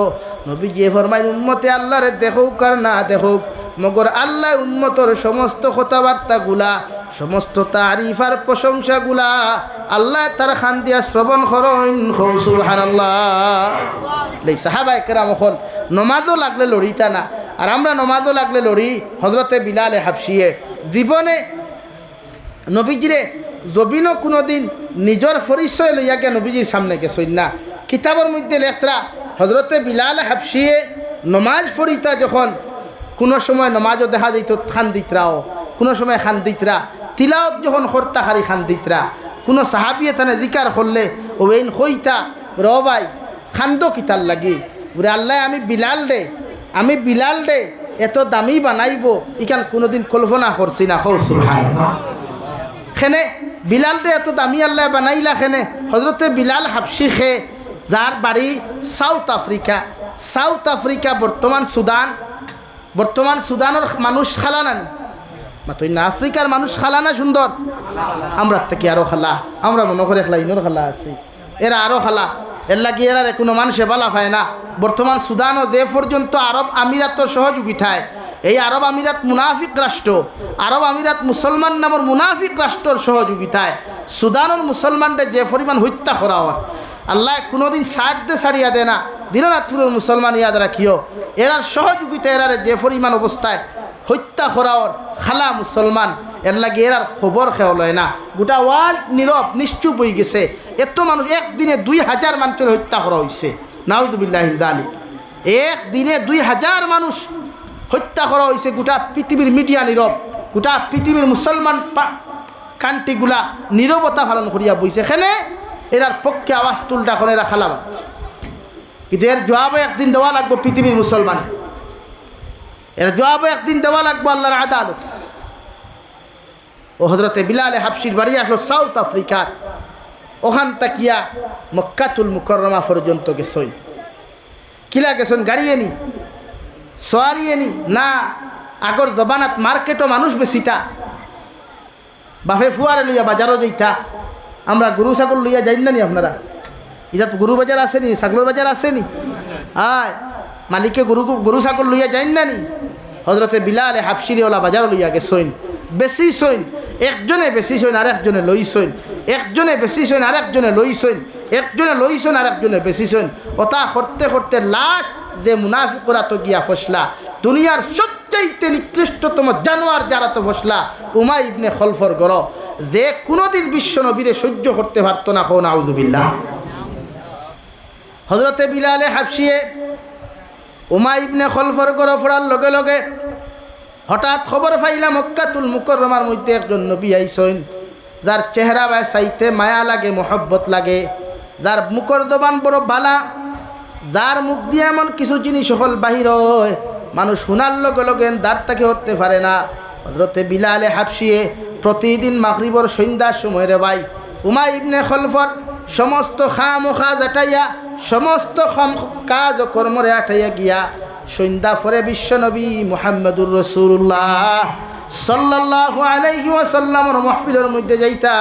নবী যে ফরমায় উম্মতে আল্লাহরে দেখুক আর না দেখুক মগর আল্লাহ উম্মতর সমস্ত কথাবার্তাগুলা সমস্ত তারিফ আর প্রশংসাগুলা আল্লাহ তার খান দিয়া শ্রবণ করেন সুবহানাল্লাহ এই সাহাবায়ে কেরাম হল নমাজও লাগলে লড়িতা না আর আমরা নমাজও লাগলে লড়ি হজরতে বিলালে হাবশিয়ে জীবনে নবীজিরে জবিনও কোনো দিন নিজের পরিচয় লইয়াকে নবীজির সামনে গেছই না কিতাবের মধ্যে লেখরা হজরতে বিলালে হাবশিয়ে নমাজ পড়িতা যখন কোনো সময় নমাজও দেখা যাইত খান্দিতরাও কোনো সময় খান্দিতরা তিলাওয়াত যখন করতা খারি খান্দিতরা কোনো সাহাবিয়ে তানে জিকার করলে ওইন কইতা র ভাই খান্দ কিতার লাগি বলে আল্লাহ আমি বিলাল দে এত দামি বানাইব ইকান কোনোদিন কল্পনা করছি না সুবহানাল্লাহ খেনে বিলাল দে এত দামি আল্লাহ বানাইলা খেনে হজরতে বিলাল হাবশি খে যার বাড়ি সাউথ আফ্রিকা বর্তমান সুদানের মানুষ খালা না মাতই না আফ্রিকার মানুষ খালা না সুন্দর আমরা থেকে আরো খালা আমরা মনে করে খেলা ইনোর খালা আছি এরা আরো খালা এর লাগি এরা কোনো মানুষে বালা পায় না বর্তমান সুদান ও যে পর্যন্ত আরব আমিরাতর সহযোগিতায় এই আরব আমিরাত মুনাফিক রাষ্ট্র আরব আমিরাত মুসলমান নামের মুনাফিক রাষ্ট্রের সহযোগিতায় সুদানের মুসলমানদের যে পরিমাণ হত্যা করা হয় আল্লাহ কোনোদিন ছাড়িয়া দেয় না দিনরাত্রের মুসলমান ইয়াদ রাখিও এরার সহযোগিতা এরারে যে পরিমাণ অবস্থায় হত্যা করাওয়ার খালা মুসলমান এর লাগে এরার খবর খেয়ে লয় না গোটা ওয়ার্ল্ড নীরব নিশ্চুপ হয়ে গেছে এত মানুষ একদিনে 2000 মানুষের হত্যা করা হয়েছে নাউযুবিল্লাহি মিন যালিক একদিনে 2000 মানুষ হত্যা করা হয়েছে গোটা পৃথিবীর মিডিয়া নীরব গোটা পৃথিবীর মুসলমান কান্ট্রিগুলা নীরবতা পালন করিয়া বইছে এখানে এরার পক্ষে আওয়াজ তুলটা এখন এরা খালা মানুষ কিন্তু এর জবাবও একদিন দেওয়া লাগবে পৃথিবীর মুসলমান এর জবাবও একদিন দেওয়া লাগবে আল্লাহর আদালত ও হজরতে বিলালে হাবশির বাড়ি আসলো সাউথ আফ্রিকার ওখান তাকিয়া মক্কাতুল মুকাররমা পর্যন্ত গেছই কিলা গেছেন গাড়িয়ে নি সোয়ারিয়ে নি না আগর জবানাত মার্কেটও মানুষ বেশিটা বাফে ফুয়ারে লইয়া বাজারও যাইতা আমরা গরু ছাগল লইয়া যাই না নি আপনারা ইজাত গরু বাজার আসেনি, ছাগলের বাজার আসেনি? আয় মালিকে গরু ছাগল লইয়া যাইন না নি? হজরতে বিলালে হাফসিরিওয়ালা বাজার লইয়া গেছইন, বেশি সইন, একজনে বেশি সইন আর একজনে লইছইন, একজনে বেশি সইন আর একজনে লইছইন, একজনে লইছইন আর একজনে বেশি সইন। ওটা করতে করতে লাস্ট যে মুনাফিকরা তো গিয়া ফসলা, দুনিয়ার সবচাইতে নিকৃষ্টতম জানোয়ার যারা তো ফসলা উমাই ইবনে খলফর গর, যে কোনোদিন বিশ্ব নবীরে সহ্য করতে পারতো না। খো নাউযুবিল্লাহ। হজরতে বিলালে হাফসিয়ে উমাই ইবনে খলফর গর ফোড়ার লগে লগে হঠাৎ খবর পাইলাম মক্কাতুল মুকাররমার মধ্যে একজন নবী আইসইন, যার চেহারা বা চাইতে মায়া লাগে, মোহব্বত লাগে, যার মুখর জবান বড় বালা, যার মুখ দিয়ে এমন কিছু জিনিস হল বাহির হয় মানুষ শোনার লগে লগে দাঁড় তাকে হতে পারে না। হজরতে বিলালে হাফসিয়ে প্রতিদিন মাগরিবর সন্ধ্যার সময় রে ভাই উমাই ইবনে খলফর সমস্ত খামোখা জাটাইয়া, সমস্ত কাজ ও কর্মরে আটাইয়া গিয়া সন্ধ্যা পরে বিশ্বনবী মুহাম্মদুর রাসূলুল্লাহ সাল্লাল্লাহু আলাইহি ওয়াসাল্লামের মাহফিলের মধ্যে যাইতা,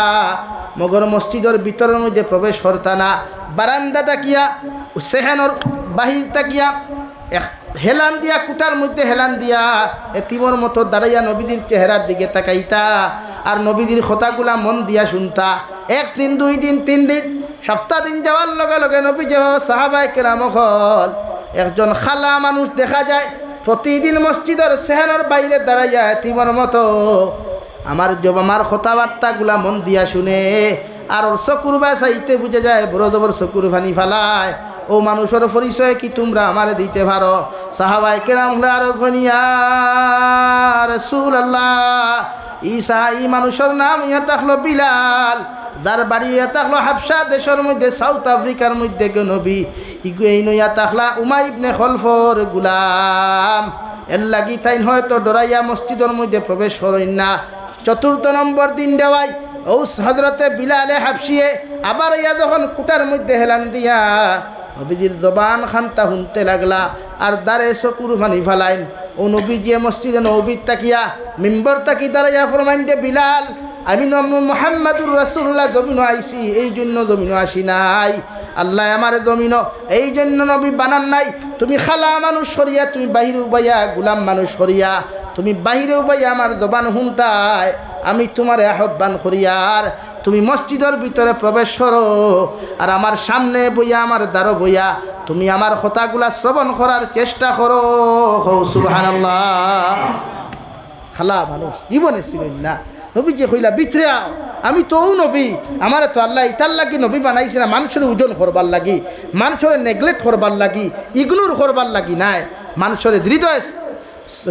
মগর মসজিদের ভিতরের মধ্যে প্রবেশ করতা না, বারান্দা তাকিয়া সেহানোর বাহির তাকিয়া হেলান দিয়া, কুটার মধ্যে হেলান দিয়া এতিমর মতো দাঁড়াইয়া নবীদের চেহারার দিকে তাকাইতা আর নবীদের কথাগুলা মন দিয়া শুনতা। একদিন, 2 দিন, 3 দিন, সপ্তাহ দিন যাওয়ার লগে লগে নবী যে সাহাবায়ে কেরাম হল একজন খালা মানুষ দেখা যায় প্রতিদিন মসজিদের সেহানোর বাইরে দাঁড়াইয়া এতিমর মতো আমার কথাবার্তাগুলা মন দিয়া শুনে আর ওর চকুর বাসাইতে বুঝে যায়, বড় জবর চকুর ফানি ফালায়। ও মানুষের পরিচয় কি তোমরা আমারে দিতে পারো? সাহাবায়ে কেরাম আরো ফনিয়া রাসূলুল্লাহ, ই মানুষের নাম ইয়া তাহলো বিলাল, যার বাড়ি ইয়া তাহলো হাবশা দেশের মধ্যে, সাউথ আফ্রিকার মধ্যে গে নবী এই নইয়া তাহলা উমাই ইবনে খলফর গুলাম। এর লাগি তাই হয়তো ডরাইয়া মসজিদের মধ্যে প্রবেশ করেন না। 4 নম্বর দিন দেওয়াই ও হজরতে বিলালে হাফসিয়ে আবার ইয়া যখন কুটার মধ্যে হেলান দিয়া নবীজির জবান খান্তা শুনতে লাগলা আর দাঁড়ে চকুর ফানি ফালাইন। ও নবীজিয়ে মসজিদে নবীর তাকিয়া মিম্বর তাকি দাঁড়াইয়া ফরমাইন দে বিলাল, আমি মুহাম্মাদুর রাসূলুল্লাহ জমিন আইছি, এই জন্য জমিন আসি নাই। আল্লাহ আমারে জমিন এই জন্য নবী বানান নাই। তুমি খালা মানুষ সরিয়া, তুমি বাহিরে উবাইয়া গুলাম মানুষ সরিয়া, তুমি বাহিরে উবাইয়া আমার জবান হুনতায়, আমি তোমার আহ্বান করিয়ার তুমি মসজিদের ভিতরে প্রবেশ করো আর আমার সামনে বইয়া, আমার দ্বারো বইয়া তুমি আমার কথাগুলা শ্রবণ করার চেষ্টা করো। সুবহানাল্লাহ। খালা মানুষ জীবনে ছিলেন না। নবী যে কইলা ভিতরে আও, আমি তো নবী, আমার তো আল্লাহ ইতার লাগি নবী বানাইছে না মানুষের ওজন করবার লাগি, মানুষের নেগলেক্ট করবার লাগি, ইগনোর করবার লাগি নাই, মানুষের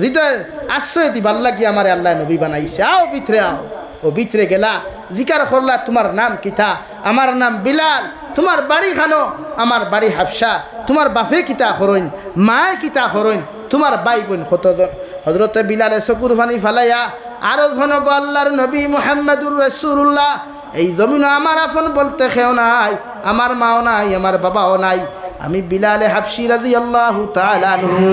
হৃদয় আশ্রয় দিবার লাগি আমার আল্লাহ নবী বানাইছে। আও ভিতরে আও। ও ভিতরে গেলা, জিকার করলা তোমার নাম কিতা? আমার নাম বিলাল। তোমার বাড়ি খানো? আমার বাড়ি হাবশা। তোমার বাপে কিতা হরইন, মায়ে কিতা হরইন, তোমার ভাই বোন কতজন? হযরতে বিলালে চকুর পানি ফালাইয়া আরো ধনগ আল্লাহর নবী মুহাম্মদুর রাসূলুল্লাহ, এই জমিন আমার আপন বলতে কেউ নাই, আমার মাও নাই, আমার বাবাও নাই, আমি বিলালে হাবশি রাদিয়াল্লাহু তাআলা আনহু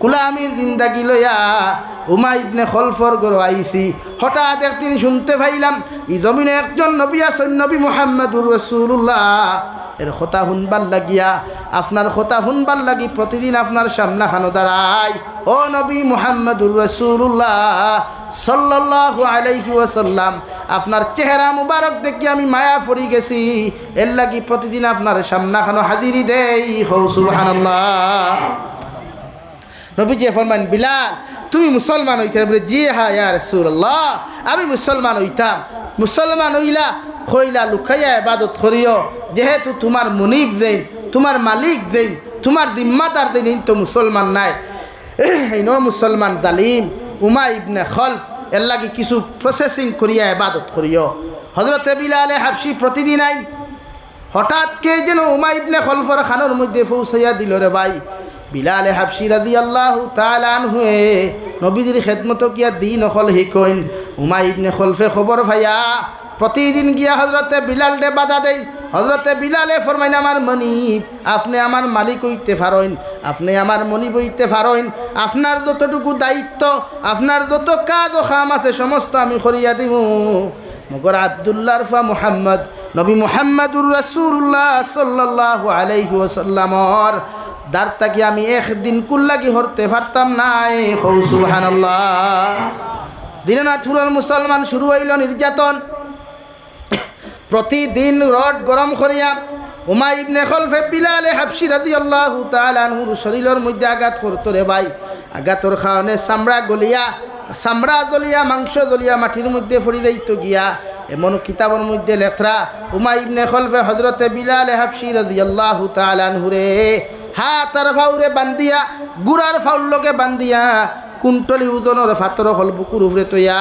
কুলামির জিন্দাগি লইয়া উমাই ইবনে খলফর গর আইছি। হঠাৎ একদিন শুনতে পাইলাম এই জমিনে একজন নবী আছেন, নবী মুহাম্মদুর রাসূলুল্লাহ, এর কথা শুনবার লাগিয়া, আপনার কথা শুনবার লাগি প্রতিদিন আপনার সামনা খানো দাঁড়াই। ও নবী মুহাম্মদুর রাসূলুল্লাহ সাল্লাল্লাহু আলাইহি ওয়াসাল্লাম, আপনার চেহারা মুবারক দেখি আমি মায়া পড়ি গেছি, এর লাগি প্রতিদিন আপনার সামনা খানো হাজিরি দেই। সুবহানাল্লাহ। নবীজি ফরমান, বিলাল তুমি মুসলমান হইতে? বলে জি হ্যাঁ ইয়া রাসূলুল্লাহ, আমি মুসলমান হইতাম। মুসলমান হইলা হইলা লুকাইয়া ইবাদত করিও, যেহেতু তোমার মুনিব দেন, তোমার মালিক দেন, তোমার জিম্মাদার দেন, তো মুসলমান নাই। এই মুসলমান জালিম উমাই ইবনে খলফ, এর লাগে কিছু প্রসেসিং করিয়া ইবাদত করিও। হযরতে বিলালে হাবশি প্রতিদিন আই। হঠাৎ কে যেন উমাই ইবনে খলফর খানোর মধ্যে পৌঁছাইয়া দিল রে ভাই। বিলালে হাবশি রাদিয়াল্লাহু তাআলা আনহু নবীজির খেদমত কিয়া দিন হল হিকইন। উমাই ইবনে খলফে খবর ভাইয়া প্রতিদিন গিয়া হযরতে বিলাল দে বাধা দেন। হযরতে বিলালে ফরমাইন, আমার মনিব, আপনি আমার মালিক হইতে পারেন, আপনি আমার মনিব হইতে পারেন, আপনার যতটুকু দায়িত্ব, আপনার যত কাজ ও কাম আছে সমস্ত আমি করিয়া দিব। মগর আব্দুল্লাহর ফা মুহাম্মদ নবী মুহাম্মদুর রাসূলুল্লাহ সাল্লাল্লাহু আলাইহি ওয়াসাল্লামর দাঁড়টা কি আমি একদিন কুল্লাগি হরতে পারতাম না। সুবহানাল্লাহ। দিনাজপুরের মুসলমান শুরু হইল নির্যাতন। প্রতিদিন রড গরম করিয়া উমাই ইবনে খলফে বিলালে হাবশি রাদিয়াল্লাহু তাআলা আনহুর শরীরের মধ্যে আঘাত করত রে ভাই। আঘাতর খাওয়ানে চামড়া জ্বলিয়া মাংস জ্বলিয়া মাটির মধ্যে পড়ি যাইত গিয়া। এমন কিতাবের মধ্যে লেখরা উমাই ইবনে খলফে হযরতে বিলালে হাবশি রাদিয়াল্লাহু তাআলা আনহুরে হাত আর ফাউরে বান্ধিয়া গুড়ার ফাউল লগে বান্ধিয়া কুণ্টলি ওজনের ফাতর হল বুকুর উপরে তৈয়া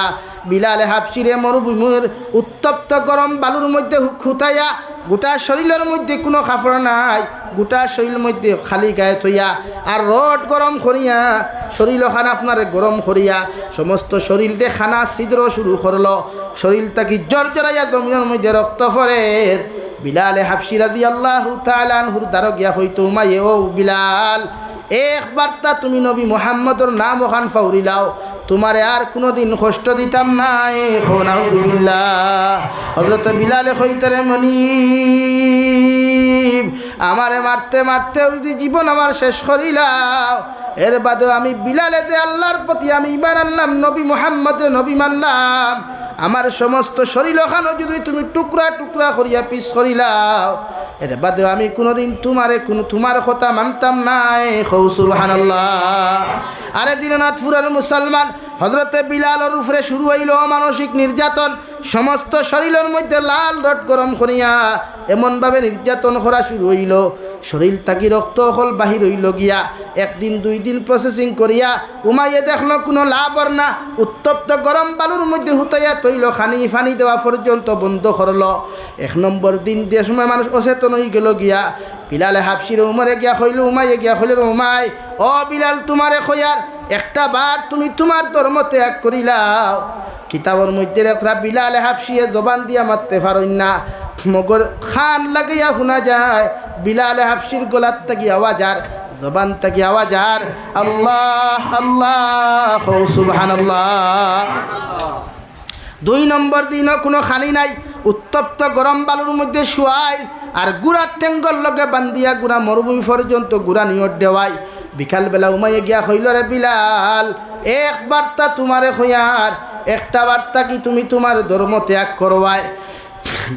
বিলালে হাবশিরে মরুভূমির উত্তপ্ত গরম বালুর মধ্যে খুঁতাইয়া গোটা শরীরের মধ্যে কোনো কাপড় নাই, গোটা শরীরের মধ্যে খালি গায়ে থইয়া আর রড গরম করিয়া শরীর খানা আপনার গরম করিয়া সমস্ত শরীরতে খানা ছিদ্র শুরু করল। শরীর তাকি জর্জরাইয়া জমিনের মধ্যে রক্ত পড়ে। বিলালে হাবশি রাদিয়াল্লাহু তাআলা আনহুর দ্বারা গিয়া হইতো উমাইয়ে ও বিলাল একবার তা তুমি নবী মুহাম্মদর নাম ওখান ফাউরিলাও, তোমারে আর কোনোদিন কষ্ট দিতাম না। নাউযুবিল্লাহ। হযরত বিলালে কইতারে মনিব আমারে মারতে মারতে যদি জীবন আমার শেষ করিলাও, এর বাদেও আমি বিলালে যে আল্লাহর প্রতি আমি ঈমান আনলাম, নবী মুহাম্মদের নবী মানলাম, আমার সমস্ত শরীর ওখানে যদি তুমি টুকরা টুকরা করিয়া পিস করিলাও, এর বাদেও আমি কোনোদিন তোমার কথা মানতাম না। সুবহানাল্লাহ। আরে দিনাজপুরের মুসলমান হযরতে বিলালের উপরে শুরু হইল মানসিক নির্যাতন। সমস্ত শরীরের মধ্যে লাল রড গরম করিয়া এমনভাবে নির্যাতন করা শুরু হইল, শরীর থাকি রক্ত হল বাহির হইল গিয়া। একদিন দুই দিন প্রসেসিং করিয়া উমাইয়ে দেখলো কোনো লাভ আর না। উত্তপ্ত গরম বালুর মধ্যে হুতাইয়া তৈল ফানি দেওয়া পর্যন্ত বন্ধ করল। এক নম্বর দিন যে সময় মানুষ অচেতন হয়ে গেল গিয়া, বিলালে হাবশির উমরে গিয়া হইল উমাইয়ে গিয়া হইল উমাই ও বিলাল তোমারে খয়ার একটা বার তুমি তোমার ধর্ম ত্যাগ করিলাও। কিতাবের মধ্যে একটা বিলালে হাবশিয়ে জবান দিয়া মারতে পারেন না, মগর খান লাগাইয়া শোনা যায় বিলালে হাবশির গলার থাকি আওয়াজ আর জবান থাকি আওয়াজ আর আল্লাহ আল্লাহ সুবহানাল্লাহ। দুই নম্বর দিনও কোনো খানি নাই, উত্তপ্ত গরম বালুর মধ্যে শুয়াই আর গুড়ার টেঙ্গল লগে বান্ধিয়া গুড়া মরুভূমি পর্যন্ত গুড়া নিয়ত দেওয়াই। বিকালবেলা উমাইয়ে গিয়া হইল রে বিলাল এক বার্তা তোমারে হইয়ার একটা বার্তা কি তুমি তোমার ধর্ম ত্যাগ করবাই।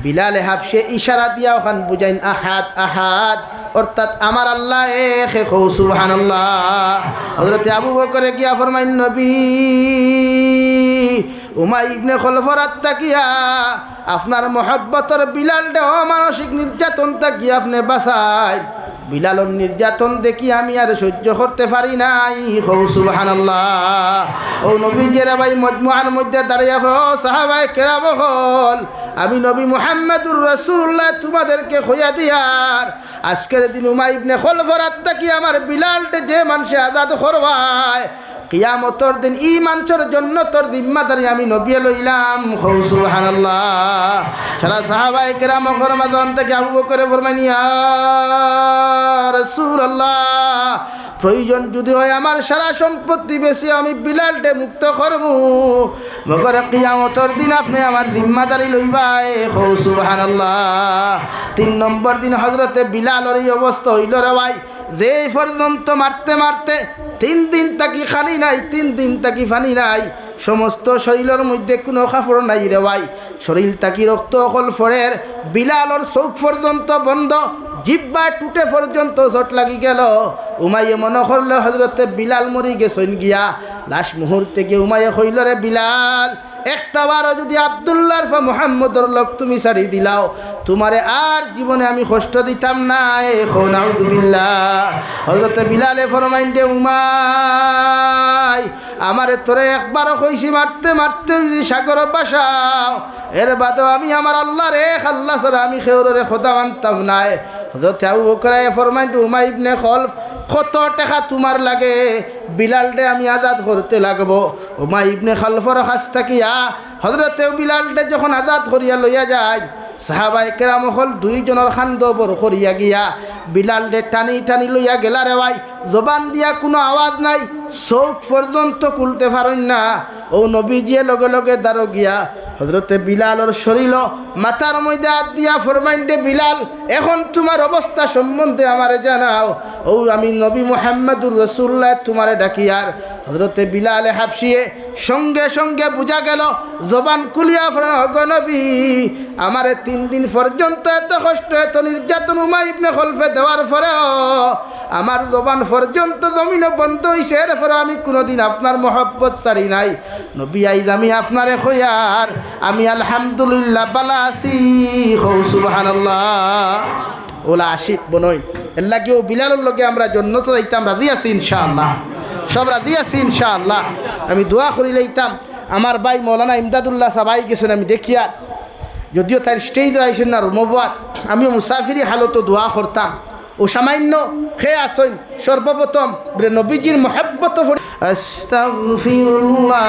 বিলালে হাবশে ইশারা দিয়া ওখান বুঝাইন আহাদ আহাদ, অর্থাৎ আমার আল্লাহ এক। সুবহানাল্লাহ। হযরতে আবু বকর গিয়া ফরমাইন নবী উমাই ইবনে খলফর আত্তাকিয়া আপনার মহব্বতর বিলাল দেহ মানসিক নির্যাতন তাকি আপনি বাঁচাই। বিলালর নির্যাতন দেখি আমি আর সহ্য করতে পারি নাই। সুবহানাল্লাহ। ও নবী জেরা ভাই মজমুআর মধ্যে দাঁড়িয়ে সাহাবায়ে কেরাম হল আমি নবী মুহাম্মদুর রাসূলুল্লাহ তোমাদেরকে খোয়া দিয়ার আজকের দিন উমাই ইবনে খলফর আত্তাকি আমার বিলালটে যে মানুষে আজাদ করবায় কিয়ামতের দিন ই মানুষের জন্য তোর জিম্মাদারি আমি নবী লইলাম। সুবহানাল্লাহ। সারা সাহাবায়ে কেরাম ফরমাদন থেকে আবু বকর ফরমাইন ইয়া রাসূলুল্লাহ প্রয়োজন যদি হয় আমার সারা সম্পত্তি বেশি আমি বিলালটে মুক্ত করব, মগর কিয়ামতের দিন আপনি আমার জিম্মাদারি লইবাই। সুবহানাল্লাহ। তিন নম্বর দিন হযরতে বিলালের এই অবস্থা হইল রে ভাই, যে পর্যন্ত মারতে মারতে 3 দিন তাকি খানি নাই, 3 দিন তাকি ফানি নাই, সমস্ত শরীরের মধ্যে কোনো কাপড় নাই রে ভাই, শরীর তাকি রক্ত অকল ফড়ের বিলালের চোখ পর্যন্ত বন্ধ, জিব্বা টুটে পর্যন্ত চট লাগি গেল। উমাইয়ে মনে করলে হযরতে বিলাল মরি গেছেন গিয়া। লাশ মুহূর্তে গিয়ে উমাইয়ে কইল রে বিলাল একটা বারও যদি আব্দুল্লাহর বা মুহাম্মদর লোক তুমি ছাড়ি দিলাও তোমারে আর জীবনে আমি কষ্ট দিতাম না। নাউযুবিল্লাহ। হযরতে বিলালে ফরমাইন দে উমাই আমারে তোরে একবারও কইছি মারতে মারতে যদি সাগর বাসাও এর বাদেও আমি আমার আল্লাহর এক আল্লাহ ছাড়া আমি খেউরে খোদা মানতাম না। হযরতে আবু বকর ফরমাইন দে উমাই ইবনে খলফ কত টাকা তোমার লাগে বিলালটে আমি আজাদ করতে লাগবো। উমাই ইবনে খলফর কাছ থাকিয়া হযরতে বিলালটে যখন আজাদ করিয়া লইয়া যায় সাহাবায়ে কেরাম হল 2 জনের খান্দ বর করিয়া গিয়া বিলালটে টানি টানি লইয়া গেলা রে ভাই, জবান দিয়া কোনো আওয়াজ নাই, চোখ পর্যন্ত খুলতে পারেন না। ও নবীজিয়ে লগে লগে দাঁড়ো গিয়া হযরতে বিলালের শরীর মাথার মধ্যে হাত দিয়া ফরমাইন দে বিলাল এখন তোমার অবস্থা সম্বন্ধে আমারে জানাও ও আমি নবী মুহাম্মদুর রাসূলুল্লাহ তোমারে ডাকিয়ার হযরতে বিলাল হাবশিয়ে সঙ্গে সঙ্গে বুঝা গেল জবান খুলিয়া ফরমায় নবী আমারে 3 দিন পর্যন্ত এত কষ্ট এত নির্যাতন উমাই ইবনে খলফে দেওয়ার পরেও আমার জবান পর্যন্ত জমিনে বন্ধ হইছে এরপর আমি কোনোদিন আপনার মহব্বত ছাড়ি নাই নবী আইজ আমি আপনারে কইয়ার আমি আলহামদুলিল্লাহ বালা আছি হৌ সুবহানাল্লাহ ওলা আশিক বনই এর লাগেও বিলালের লগে আমরা জন্নত যাইতাম রাজি আছি ইনশাআল্লাহ সব রাজি আছি ইনশাআল্লাহ আমি দোয়া করি লইতাম আমার ভাই মৌলানা ইমদাদুল্লাহ সাবাই গেছেন আমি দেখিয়া যদিও তার স্টেজে আইসেন না রুমবাত আমিও মুসাফিরি হালতো দোয়া করতাম ও সামান্য খেয়ে আসেন সর্বপ্রথম নবীজির মহব্বত আস্তাগফিরুল্লাহ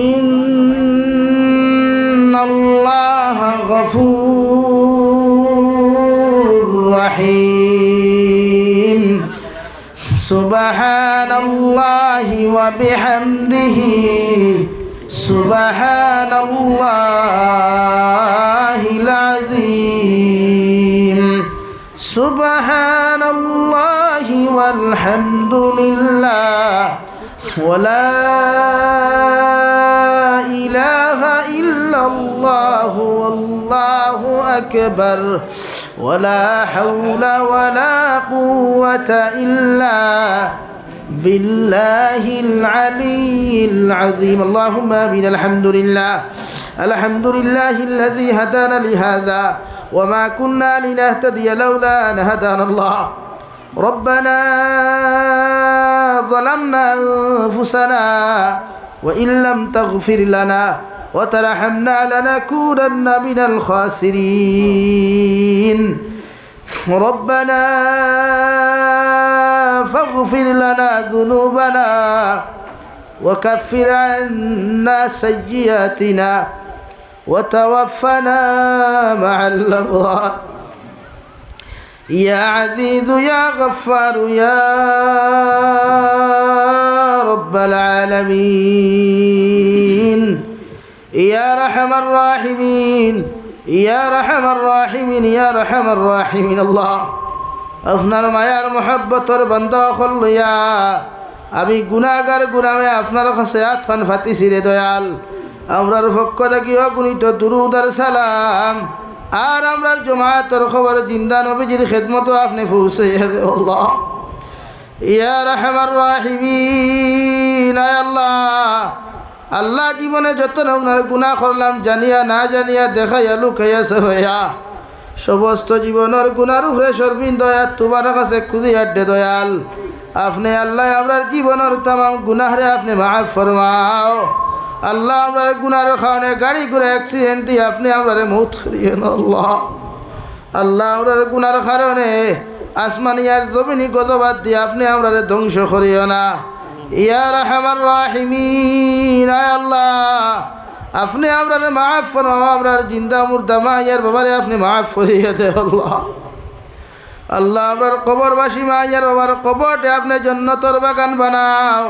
ইন্নাল্লাহ গফুরুর রহিম সুবহানাল্লাহি ওয়া বিহামদিহি সুবহানাল্লাহিল আযীম সুবহানাল্লাহি ওয়াল হামদুলিল্লাহ ওয়ালা ইলাহা ইল্লাল্লাহু ওয়াল্লাহু আকবার ওয়ালা হাওলা ওয়ালা কুওয়াতা ইল্লা বিল্লাহিল আলিয়্যিল আযীম আল্লাহুম্মা আমিন আলহামদুলিল্লাহিল্লাযী হাদানা লিহাযা وما كنا لنهتدي لولا أن هدانا الله ربنا ظلمنا أنفسنا وإن لم تغفر لنا وترحمنا لنكونن من الخاسرين ربنا فاغفر لنا ذنوبنا وكفر عنا سيئاتنا وتوفنا مع الأبرار يا عزيز يا غفار يا رب العالمين يا رحم الراحمين يا رحم الراحمين يا رحم الراحمين الله আপনার মায়ার মহব্বতর বান্দা হল্লয়া আমি গুনাহগার গুনাহে আপনার কাছে আতফান ফাতিছি রে দয়াল আমরার পক্ষ থেকে অগণিত দুরূদ আর সালাম আর আমরার জমাতের খবর জিন্দা নবীজির খেদমত আপনি পৌঁছাইয়া দে আল্লাহ ইয়া রাহমার রাহিমিন আয় আল্লাহ আল্লাহ জীবনে যত আপনার গুনাহ করলাম জানিয়া না জানিয়া দেখাইয়া লুকাইয়া সহাইয়া সমস্ত জীবনের গুনার উপরে সর্বিন দয়া তোমার কাছে খুদিয়া দে দয়াল আপনি আল্লাহ আমরার জীবনের तमाम গুনাহরে আপনি মাফ ফরমাও আল্লাহ আমরা গুনার কারণে গাড়ি করে অ্যাক্সিডেন্ট দিয়ে আপনি আমরা মৌত করিয়ে আল্লাহ আল্লাহ আমরা গুনার কারণে আসমানিয়ার জমিনি গজবাদ দিয়ে আপনি আমরা ধ্বংস করিও না ইয়া রাহমার রাহিমিন আয় আল্লাহ আপনি আমরা মাফ ফরমাও আমরার জিন্দা মুর্দা মায়ের বাবারে আপনি মাফ করিয়ে দে আল্লাহ আল্লাহ আমরার কবরবাসী মায়ের বাবার কবরটা আপনি জান্নাতের বাগান বানাও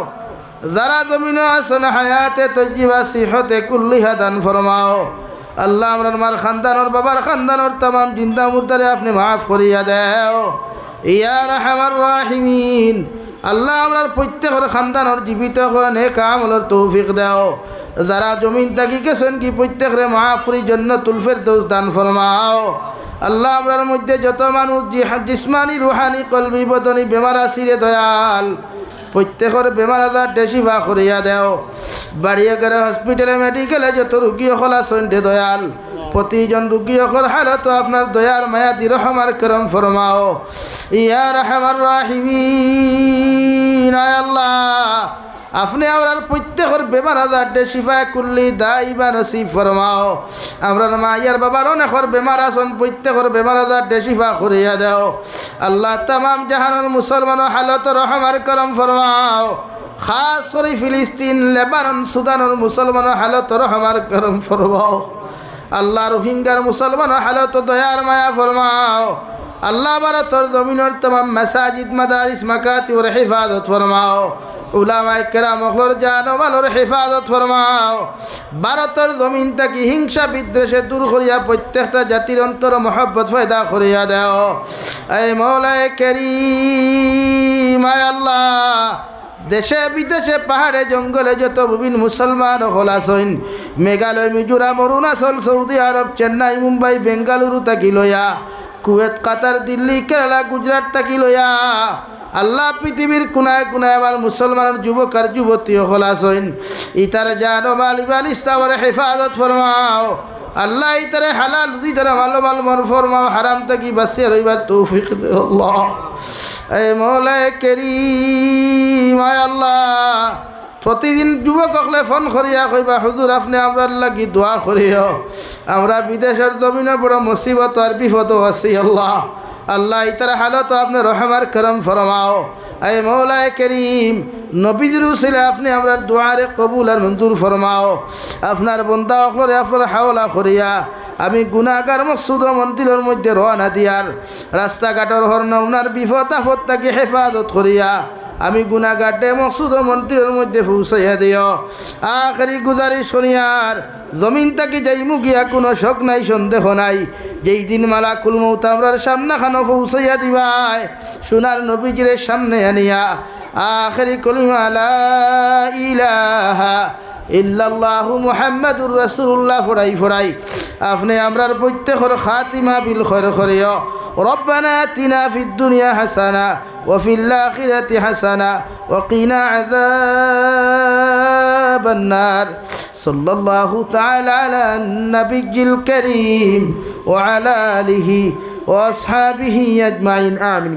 যারা জমিনে আছেন হায়াতে তজ্জিবা সিহতে কুল্লিহা দান ফরমাও আল্লাহ আমরার মার খানদানোর বাবার খানদানোর तमाम জিন্দা মুর্দারে আপনি মাফ করিয়া দেও ইয়া রাহমার রাহিমিন আল্লাহ আমরার প্রত্যেকের খানদানোর জীবিত করে নেক আমলের তৌফিক দাও যারা জমিন থাকি গেছেন কি প্রত্যেকরে মাফ করি জান্নাতুল ফেরদৌস দান ফরমাও আল্লাহ আমরার মধ্যে যত মানুষ জিসমানি রুহানি কলবি বদনি বেমার আসিরে দয়াল প্রত্যেকের বেমার আজার দেশিবা করিয়া দেও বাড়িয়ে গেলে হসপিটালে মেডিকেলে যত রুগী সকল আছেন দে দয়াল প্রতিজন রুগী সকলের হালত আপনার দয়ার মায়া দি রহমার করম ফরমাও ইয়া রাহমার রাহিমিন আয় আল্লাহ আপনি আমরার প্রত্যেকের বেমার আজার দেশিফা কুল্লি দাইবা নসিব ফরমাও আমরার মায়ের বাবার অনেকের বেমার আছেন প্রত্যেকের বেমার আজার দেশিফা করিয়া দেও আল্লাহ तमाम জাহানের মুসলমান হালত রহমার করম ফরমাও খাস করে ফিলিস্তিন লেবানন সুদানের মুসলমান হালত রহমার করম ফরমাও আল্লাহ রোহিঙ্গার মুসলমান হালত দয়ার মায়া ফরমাও আল্লাহ ভারতের জমিনের तमाम মাসাজিদ মাদারিস মাকাতিব হিফাজত ফরমাও উলামায়ে কেরাম হলর জান ও মালর হেফাজত ফরমাও ভারতের জমিন থেকে হিংসা বিদ্বেষে দূর করিয়া প্রত্যেকটা জাতির অন্তর মহব্বত পয়দা করিয়া দাও এই মওলায়ে কারীম আয় আল্লাহ দেশে বিদেশে পাহাড়ে জঙ্গলে যত বিভিন্ন মুসলমান হল আছেন মেঘালয় মিজোরাম অরুণাচল সৌদি আরব চেন্নাই মুম্বাই বেঙ্গালুরু থাকি লইয়া কুয়েত কাতার দিল্লি কেরালা গুজরাট থাকি লইয়া আল্লাহ পৃথিবীর কোনায় কোনায় আমার মুসলমানের যুবক আর যুবতী হল আছেন ইতার জান মাল ইবাল ইসলামের হেফাজত ফরমাও আল্লাহ ইতারে হালাল ইতারে ভালো মাল মন ফরমাও হারাম থাকি বাঁচিয়ে রইবার তৌফিক দে আল্লাহ এই মওলায়ে কারীম আয় আল্লাহ প্রতিদিন যুবক হলে ফোন করিয়া কইবা হুজুর আপনি আমরার লাগি দোয়া করিও আমরা বিদেশের জমিনে বড় মুসিবত আর বিপদ আছি আল্লাহ আল্লাহ ইতার হালত আপনি রহমার করম ফরমাও এই মওলায়ে কারীম নবীজির উসিলে আপনি আমরার দোয়ারে কবুল আর মঞ্জুর ফরমাও আপনার বন্দা হলরে আপনার হাওলা করিয়া আমি গুনাহগার মকসুদ মন্দিরের মধ্যে রওনা দিয়ার রাস্তাঘাটের হর্ন উনার বিপদ আপদ তাকে হেফাজত করিয়া আমি গুনাহগারে মকসুদ মন্দিরের মধ্যে পৌঁছাইয়া দিও আখেরি গুজারিশ শনিয়ার জমিন তাকে যাইমু গিয়া কোনো শক নাই সন্দেহ নাই যেই দিন মালাকুল মউত আমরার সামনা খানো পৌঁছাইয়া দিবাই সোনার নবীজির সামনে আনিয়া আখেরি কলিমা লা ইলাহা ইল্লাল্লাহু মুহাম্মাদুর রাসূলুল্লাহ ফড়াই আপনি আমরার প্রত্যেকের খাতিমা বিল খৈর করিও রব্বানা আতিনা ফিদ দুনিয়া হাসানা ওয়া ফিল আখিরাতি হাসানা ওয়া কিনা আযাবান নার সাল্লাল্লাহু তাআলা আলা নাবিয়্যিল কারীম ওয়া আলা আলিহি ওয়া আসহাবিহি আজমাইন আমিন।